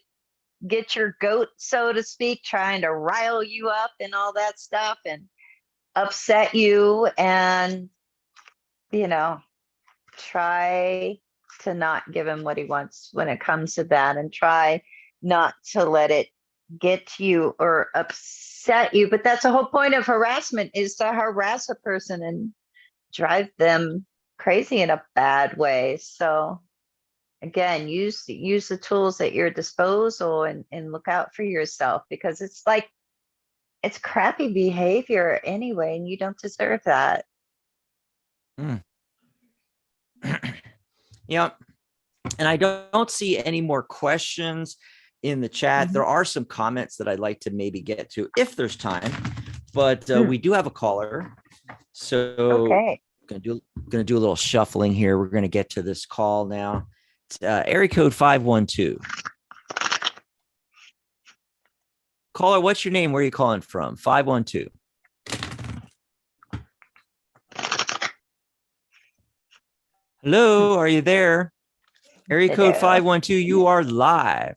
your goat, so to speak, trying to rile you up and all that stuff and upset you, and, try to not give him what he wants when it comes to that, and try not to let it get to you or upset you. But that's the whole point of harassment, is to harass a person and drive them crazy in a bad way. So again, use the tools at your disposal and look out for yourself, because it's crappy behavior anyway, and you don't deserve that. Yep. And I don't see any more questions in the chat. There are some comments that I'd like to maybe get to if there's time, but we do have a caller. So I'm gonna do a little shuffling here. We're gonna get to this call now. It's area code 512. Caller, what's your name? Where are you calling from? 512. Hello, are you there? Area code 512, you are live.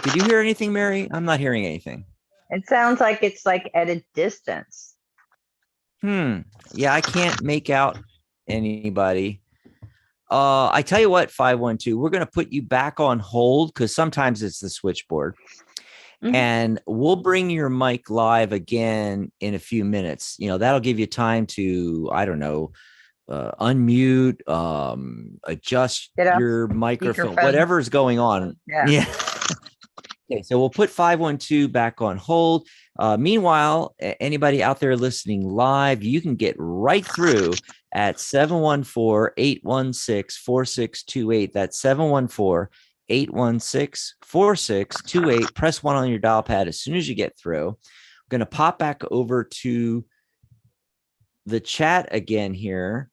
Did you hear anything, Mary? I'm not hearing anything. It sounds like it's at a distance. Yeah, I can't make out anybody. I tell you what, 512, we're going to put you back on hold, because sometimes it's the switchboard. And we'll bring your mic live again in a few minutes. That'll give you time to, I don't know, unmute, adjust your microphone, whatever's going on. Yeah. Okay, so we'll put 512 back on hold. Meanwhile, anybody out there listening live, you can get right through at 714-816-4628. That's 816-4628. Press 1 on your dial pad as soon as you get through. I'm going to pop back over to the chat again here.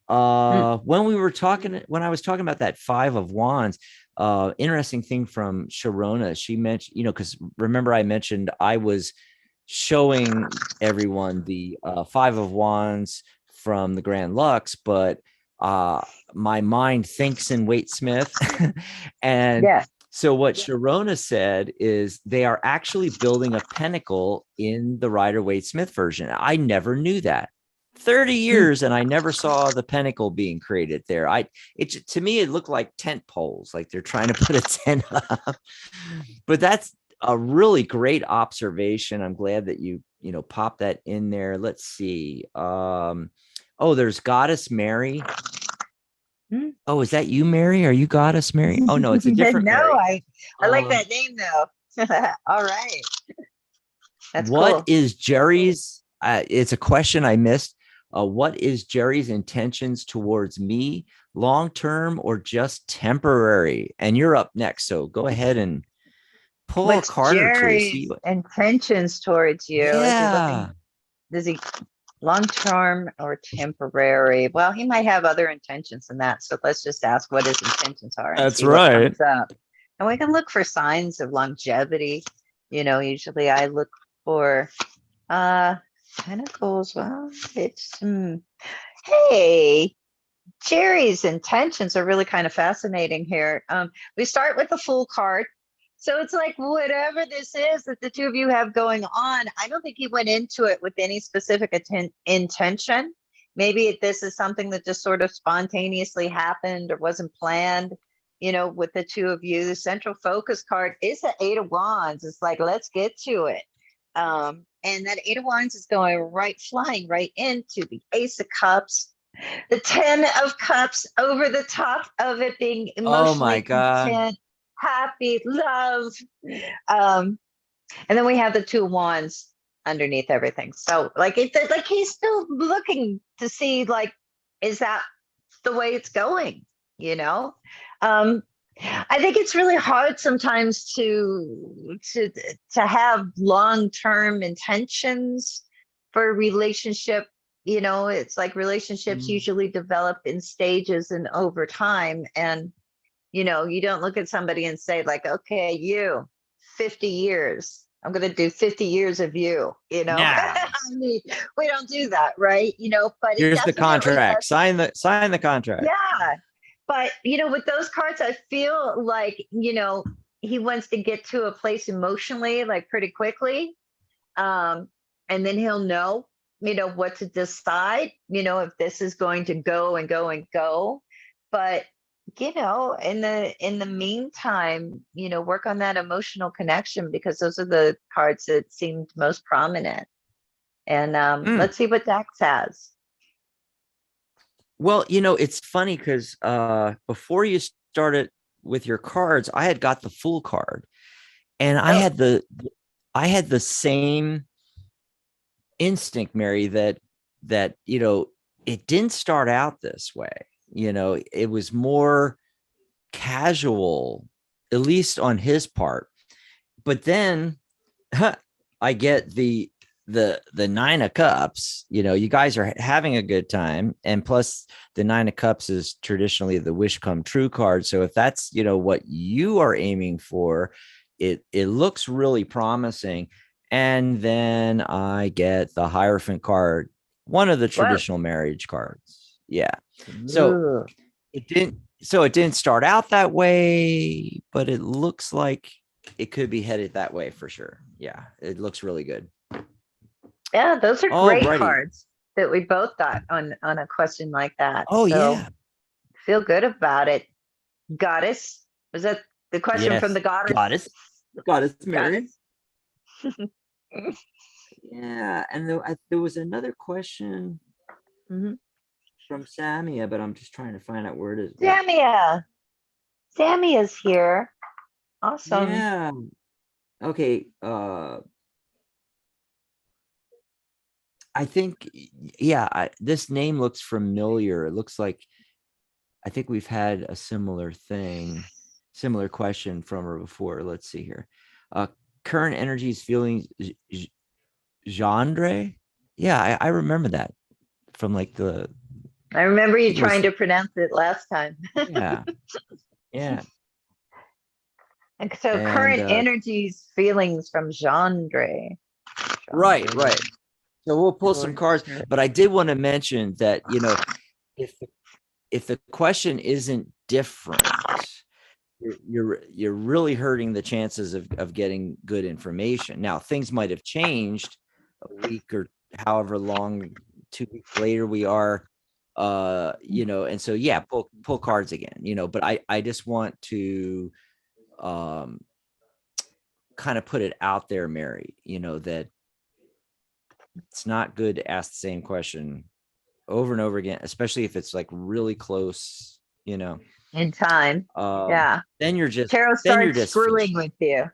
When I was talking about that 5 of Wands, interesting thing from Sharona, she mentioned, because remember I mentioned I was showing everyone the 5 of Wands from the Grand Lux, but my mind thinks in Waite Smith. And so what Sharona said is they are actually building a pentacle in the Rider-Waite Smith version. I never knew that. 30 years and I never saw the pentacle being created there. To me it looked like tent poles, like they're trying to put a tent up. But that's a really great observation. I'm glad that you pop that in there. Let's see. There's Goddess Mary. Oh, is that you, Mary? Are you Goddess Mary? Oh no, it's a different No, Mary. I like that name though. All right. That's what cool. is Jerry's it's a question I missed. What is Jerry's intentions towards me, long-term or just temporary? And you're up next, so go ahead and pull a card Jerry's or two. Intentions towards you? Yeah. Is he long-term or temporary? Well, he might have other intentions than that. So let's just ask what his intentions are. And that's right. And we can look for signs of longevity. Usually I look for Pentacles. Well, it's hey, Jerry's intentions are really kind of fascinating here. We start with the Fool card. So it's like whatever this is that the two of you have going on, I don't think he went into it with any specific intention. Maybe this is something that just sort of spontaneously happened or wasn't planned, with the two of you. The central focus card is the 8 of Wands. It's like, let's get to it. And that 8 of Wands is flying right into the Ace of Cups, the 10 of Cups over the top of it being emotionally content, happy, love. And then we have the 2 of Wands underneath everything. So it's like he's still looking to see, is that the way it's going? I think it's really hard sometimes to have long-term intentions for a relationship. It's like relationships usually develop in stages and over time. And, you don't look at somebody and say okay, you 50 years, I'm going to do 50 years of you, I mean, we don't do that. Right. But here's the contract, sign the contract. Yeah. But, with those cards, I feel like, he wants to get to a place emotionally, pretty quickly. And then he'll know, what to decide, if this is going to go and go and go. But, in the meantime, work on that emotional connection, because those are the cards that seemed most prominent. And let's see what Dax has. Well, it's funny because before you started with your cards, I had got the Fool card, and I had the same instinct, Mary, that it didn't start out this way. It was more casual, at least on his part. But then I get the 9 of Cups. You guys are having a good time, and plus the 9 of Cups is traditionally the wish come true card. So if that's what you are aiming for, it looks really promising. And then I get the Hierophant card, one of the traditional marriage cards. Yeah. So it didn't start out that way, but it looks like it could be headed that way for sure. Yeah, it looks really good. Yeah, those are great cards that we both got on a question like that. Yeah. Feel good about it. Goddess. Was that the question from the goddess? Goddess Mary. Yeah. And there was another question from Samia, but I'm just trying to find out where it is. Samia's here. Awesome. Yeah. Okay. I think, this name looks familiar. It looks like, I think we've had a similar thing. similar question from her before. Let's see here. Current energies, feelings, genre. Yeah, I remember that from like the. I remember you trying to pronounce it last time. Yeah. Yeah. And so current energies, feelings from genre. Right. So we'll pull some cards, but I did want to mention that, you know, if the question isn't different, you're really hurting the chances of getting good information. Now, things might have changed a week or however long, 2 weeks later we are, you know, and so yeah, pull cards again, you know, but I just want to kind of put it out there, Mary, you know, that it's not good to ask the same question over and over again, especially if it's like really close, you know, in time. Yeah. Then you're just screwing fishing with you.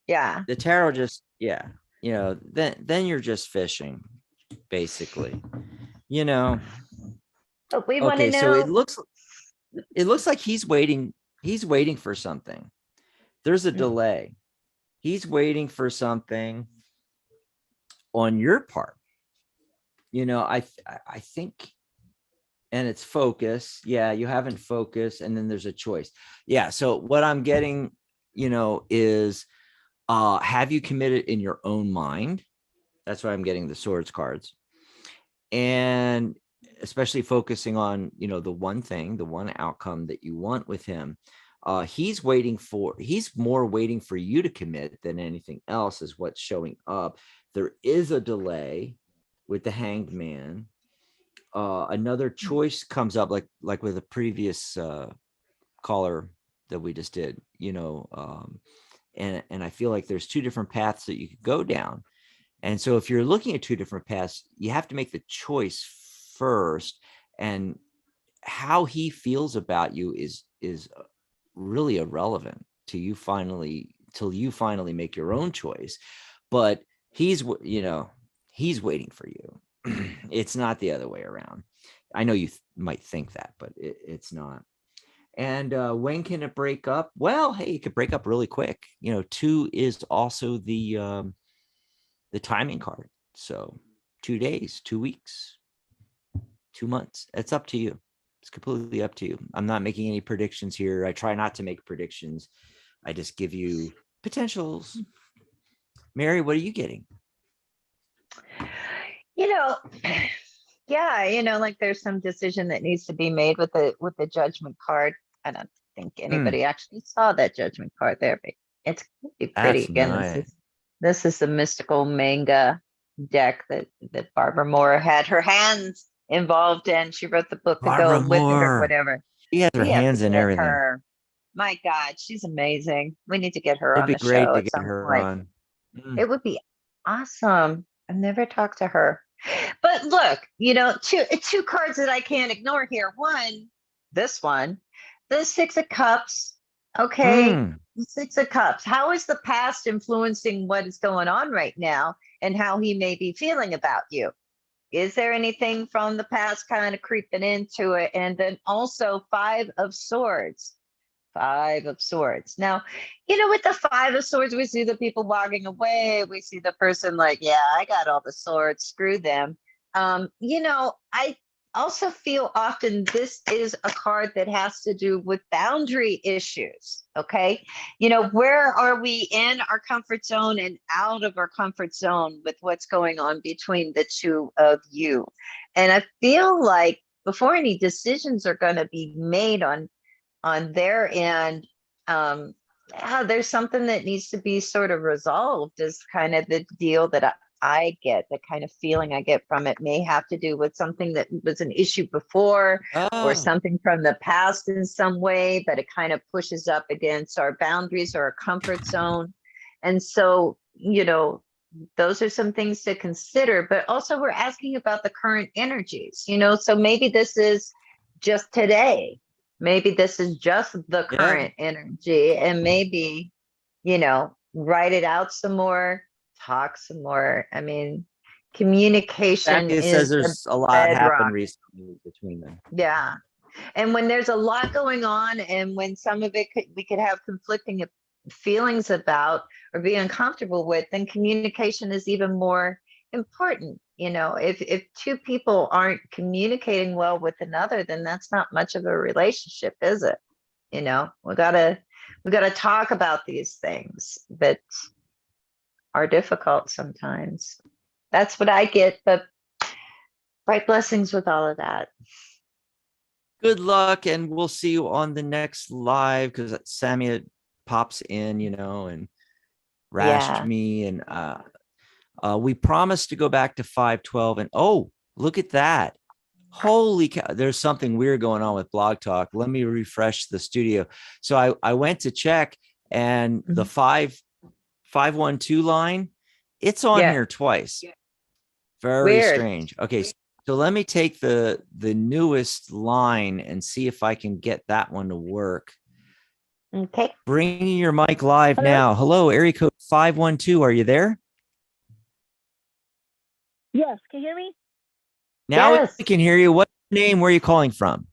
Yeah. The tarot just, yeah, you know, then you're just fishing, basically, you know. But we want to know. So it looks like he's waiting for something. There's a delay. He's waiting for something on your part. You know, I think, and it's focus. Yeah, you haven't focused, and then there's a choice. Yeah. So what I'm getting, you know, is have you committed in your own mind? That's why I'm getting the swords cards. And especially focusing on, you know, the one thing, the one outcome that you want with him. He's more waiting for you to commit than anything else is what's showing up. There is a delay with the Hanged Man. Another choice comes up like with a previous caller that we just did, you know, and I feel like there's two different paths that you could go down. And so if you're looking at two different paths, you have to make the choice first. And how he feels about you is really irrelevant till you finally make your own choice. But he's waiting for you. It's not the other way around. I know you might think that, but it's not. And when can it break up? Well, hey, it could break up really quick. You know, 2 is also the timing card. So 2 days, 2 weeks, 2 months. It's up to you. It's completely up to you. I'm not making any predictions here. I try not to make predictions. I just give you potentials. Mary, what are you getting? You know, yeah, you know, like there's some decision that needs to be made with the judgment card. I don't think anybody actually saw that judgment card there, but it's pretty That's again. Nice. This is the mystical manga deck that Barbara Moore had her hands involved in. She wrote the book to go with it or whatever. She has her hands in everything. Her. My God, she's amazing. We need to get her on the show. It'd be great to get her on. It would be awesome. I've never talked to her. But look, you know, two cards that I can't ignore here. One, this one, the 6 of Cups. Okay. The 6 of Cups. How is the past influencing what is going on right now and how he may be feeling about you? Is there anything from the past kind of creeping into it? And then also 5 of Swords. 5 of Swords. Now, you know, with the 5 of Swords, we see the people walking away. We see the person like, yeah, I got all the swords, screw them. You know, I also feel often this is a card that has to do with boundary issues. Okay. You know, where are we in our comfort zone and out of our comfort zone with what's going on between the two of you? And I feel like before any decisions are going to be made on their end, there's something that needs to be sort of resolved is kind of the deal that I get, the kind of feeling I get from it may have to do with something that was an issue before or something from the past in some way, but it kind of pushes up against our boundaries or our comfort zone. And so, you know, those are some things to consider, but also we're asking about the current energies, you know, so maybe this is just today. Maybe this is just the current energy, and maybe, you know, write it out some more, talk some more. I mean, communication says there's a lot happened recently between them. Yeah. And when there's a lot going on, and when some of it we could have conflicting feelings about or be uncomfortable with, then communication is even more important. If two people aren't communicating well with another, then that's not much of a relationship, is it? We gotta talk about these things that are difficult sometimes. That's what I get, but bright blessings with all of that. Good luck, and we'll see you on the next live, because Samia pops in, and rashed me, and we promised to go back to 512, and oh, look at that. Holy cow, there's something weird going on with Blog Talk. Let me refresh the studio. So I went to check, and the 512 line, it's on here twice. Very weird. Strange. Okay, so let me take the newest line and see if I can get that one to work. Okay. Bringing your mic live now. Hello, area code 512. Are you there? Yes. Can you hear me? Now we can hear you. What's your name? Where are you calling from?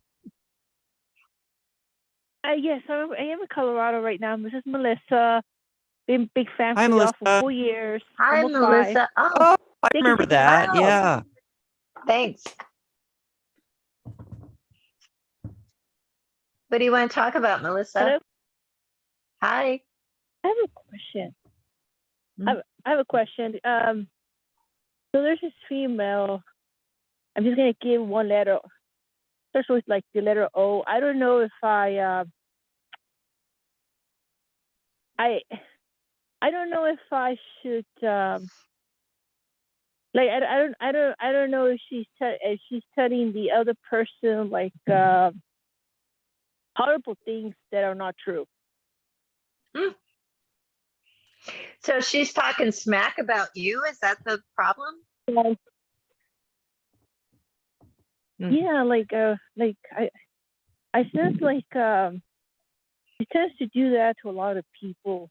Yes, I am in Colorado right now. This is Melissa. Been a big fan Hi, for y'all Melissa. for 4 years. Hi, Melissa. Oh, I remember that. Wow. Yeah. Thanks. What do you want to talk about, Melissa? Hello? Hi. I have a question. I have a question. So there's this female. I'm just gonna give one letter. Starts with like the letter O. I don't know if I don't know if I should like I don't know if she's telling the other person like horrible things that are not true. So she's talking smack about you. Is that the problem? Yeah, like I sense like she tends to do that to a lot of people.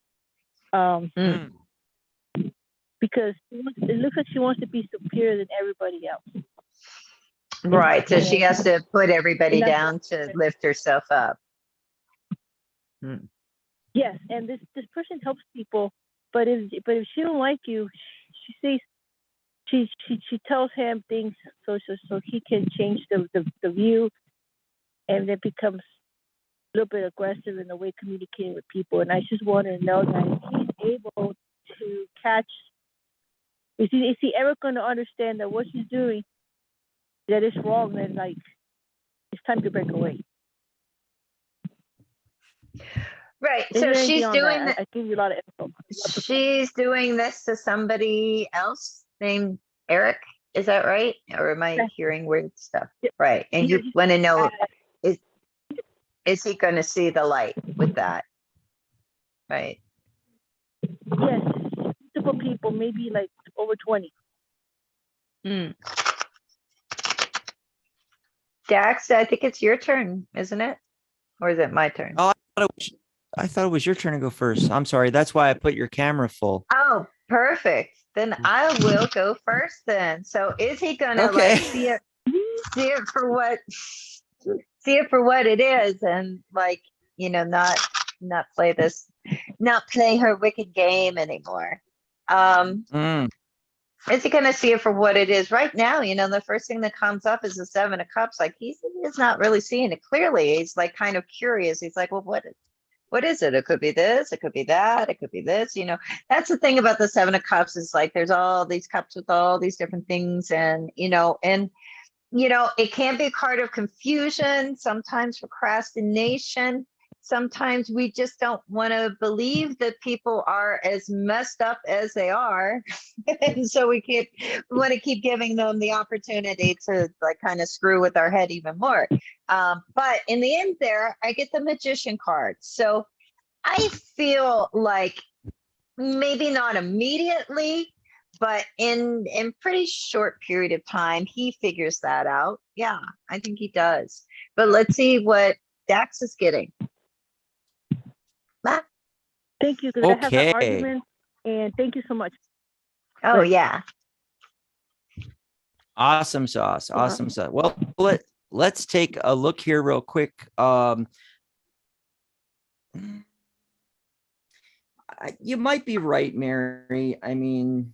Because it looks like she wants to be superior than everybody else. Right. So she has to put everybody down to lift herself up. Yes, and this person helps people, but if she don't like you, she says she tells him things so he can change the view, and it becomes a little bit aggressive in the way communicating with people. And I just want to know that if he's able to catch, is he ever going to understand that what she's doing that is wrong, and like it's time to break away. Right. So she's doing that. I give you a lot of info. She's doing this to somebody else named Eric. Is that right? Or am I hearing weird stuff? Right. And you want to know, is he going to see the light with that? Right. Yes. Multiple people, maybe like over 20. Dax, I think it's your turn, isn't it? Or is it my turn? Oh, I thought it was your turn to go first. I'm sorry. That's why I put your camera full. Oh, perfect. Then I will go first then. So is he gonna like see it for what it is, and like, not play her wicked game anymore? Is he going to see it for what it is right now? The first thing that comes up is the 7 of Cups. Like he's not really seeing it clearly. He's like kind of curious. He's like, well, what is it? It could be this, it could be that, it could be this. That's the thing about the 7 of Cups is like there's all these cups with all these different things, and it can be a card of confusion, sometimes procrastination. Sometimes we just don't want to believe that people are as messed up as they are. And so we want to keep giving them the opportunity to like kind of screw with our head even more. But in the end there, I get the Magician card. So I feel like maybe not immediately, but in pretty short period of time, he figures that out. Yeah, I think he does. But let's see what Dax is getting. Thank you. Okay. I have an argument, and thank you so much. Oh, yeah. Awesome sauce. Awesome sauce. Well, let's take a look here real quick. You might be right, Mary. I mean,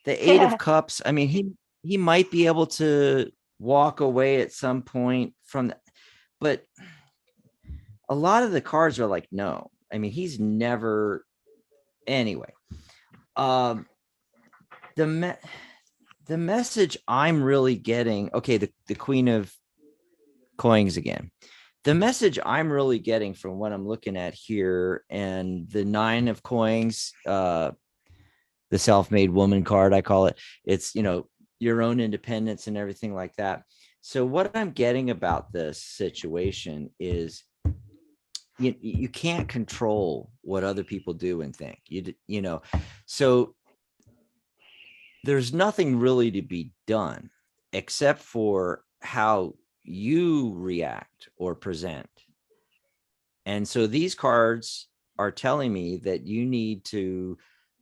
the Eight of Cups, I mean, he might be able to walk away at some point from but a lot of the cards are like, no. I mean, he's never anyway. The message I'm really getting, okay, the Queen of Coins again. The message I'm really getting from what I'm looking at here and the Nine of Coins, the self-made woman card, I call it. It's, your own independence and everything like that. So what I'm getting about this situation is you can't control what other people do and think, so there's nothing really to be done except for how you react or present. And so these cards are telling me that you need to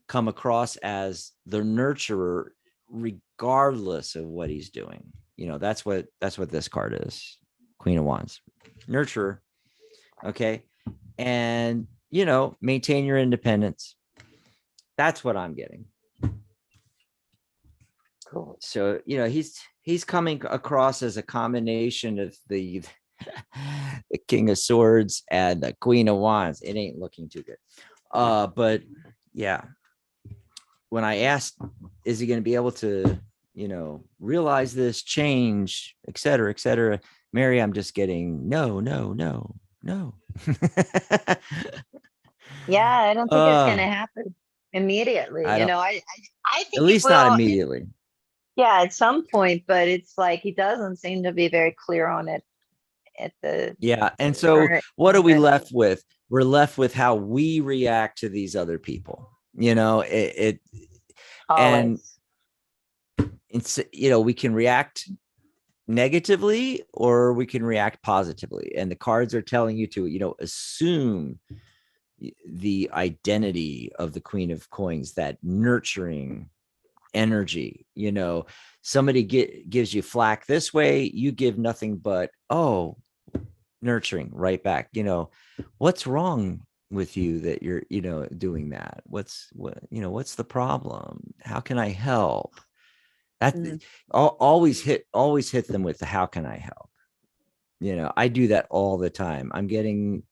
come across as the nurturer regardless of what he's doing. That's what this card is. Queen of Wands, nurturer. Okay. And, maintain your independence. That's what I'm getting. Cool. So, he's coming across as a combination of the King of Swords and the Queen of Wands. It ain't looking too good. But yeah, when I asked, is he going to be able to, realize this change, et cetera, Mary, I'm just getting no. Yeah, I don't think it's going to happen immediately. I think at least not immediately. Yeah, at some point, but it's like he doesn't seem to be very clear on it at the. Yeah, and so what are we left with? We're left with how we react to these other people. And it's we can react negatively or we can react positively, and the cards are telling you to assume the identity of the Queen of Coins, that nurturing energy. Somebody gives you flack this way, you give nothing but nurturing right back. What's wrong with you that you're doing that? What's the problem? How can I help? That always hit them with the how can I help. I do that all the time. I'm getting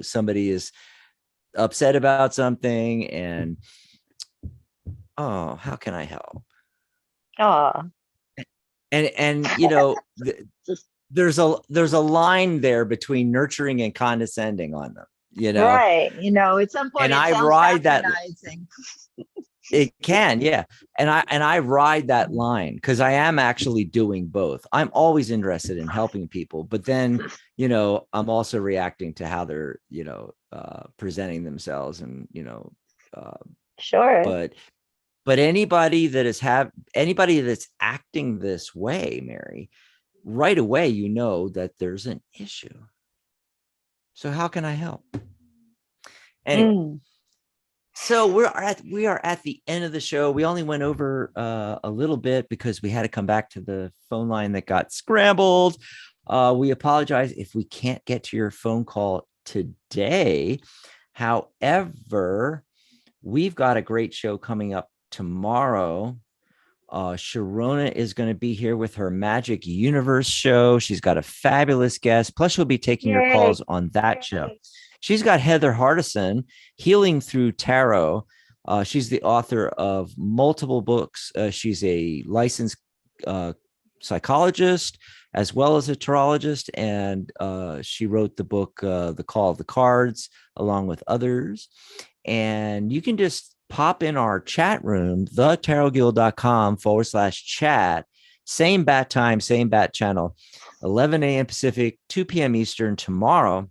somebody is upset about something and how can I help? And there's a line there between nurturing and condescending on them, right. At some point, and I ride that. It can, yeah. And I ride that line because I am actually doing both. I'm always interested in helping people, but then, I'm also reacting to how they're, presenting themselves and, sure. But anybody that's acting this way, Mary, right away, that there's an issue. So how can I help? Anyway. So we are at the end of the show. We only went over a little bit because we had to come back to the phone line that got scrambled. We apologize if we can't get to your phone call today. However, we've got a great show coming up tomorrow. Sharona is going to be here with her Magic Universe show. She's got a fabulous guest. Plus, she'll be taking your calls on that show. She's got Heather Hardison, Healing Through Tarot. She's the author of multiple books. She's a licensed psychologist as well as a tarologist, and she wrote the book, The Call of the Cards, along with others. And you can just pop in our chat room, thetarotguild.com/chat. Same bat time, same bat channel, 11 a.m. Pacific, 2 p.m. Eastern tomorrow.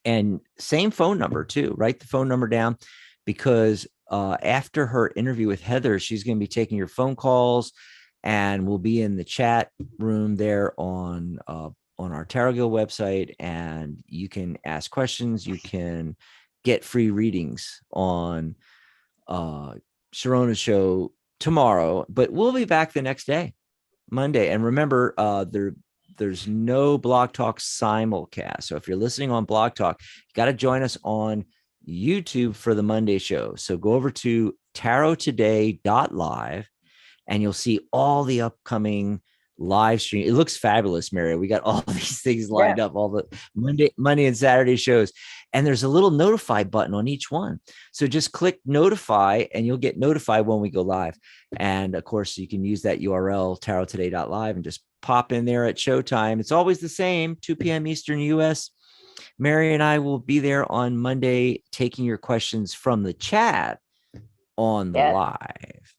And same phone number too. Write the phone number down because after her interview with Heather, she's going to be taking your phone calls, and we'll be in the chat room there on our Tarot Guild website, and you can ask questions. You can get free readings on Sharona's show tomorrow, but we'll be back the next day, Monday. And remember, there's no Blog Talk simulcast. So if you're listening on Blog Talk, you got to join us on YouTube for the Monday show. So go over to tarottoday.live and you'll see all the upcoming live stream. It looks fabulous, Mary. We got all these things lined up, all the Monday and Saturday shows. And there's a little notify button on each one. So just click notify and you'll get notified when we go live. And of course, you can use that URL, tarottoday.live, and just pop in there at showtime. It's always the same, 2 p.m. Eastern US. Mary and I will be there on Monday taking your questions from the chat on the live.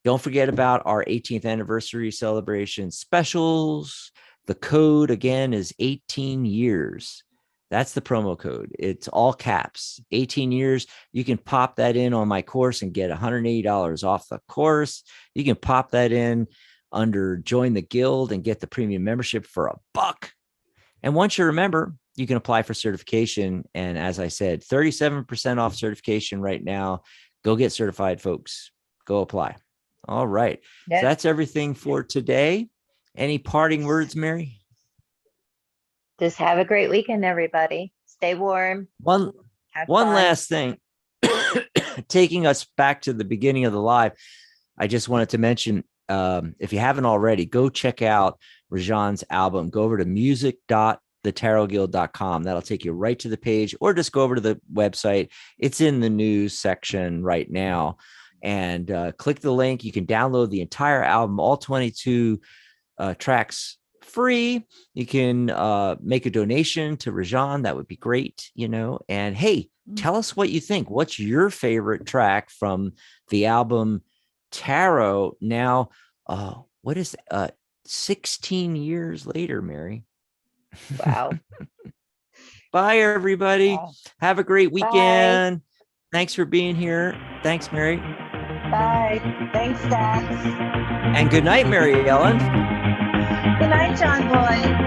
Don't forget about our 18th anniversary celebration specials. The code again is 18 years. That's the promo code. It's all caps, 18 years. You can pop that in on my course and get $180 off the course. You can pop that in under join the guild and get the premium membership for $1. And once you're a member, you can apply for certification. And as I said, 37% off certification right now. Go get certified, folks. Go apply. All right. So that's everything for today. Any parting words, Mary? Just have a great weekend, everybody. Stay warm. One last thing. Taking us back to the beginning of the live, I just wanted to mention, if you haven't already, go check out Rajan's album. Go over to music.thetarotguild.com. That'll take you right to the page, or just go over to the website. It's in the news section right now. And click the link. You can download the entire album, all 22 tracks, free. You can make a donation to Rajan. That would be great, And hey, tell us what you think. What's your favorite track from the album Tarot? Now, what is 16 years later, Mary? Wow. Bye, everybody. Wow. Have a great weekend. Bye. Thanks for being here. Thanks, Mary. Bye. Thanks, Dax. And good night, Mary Ellen. Good night, John Boy.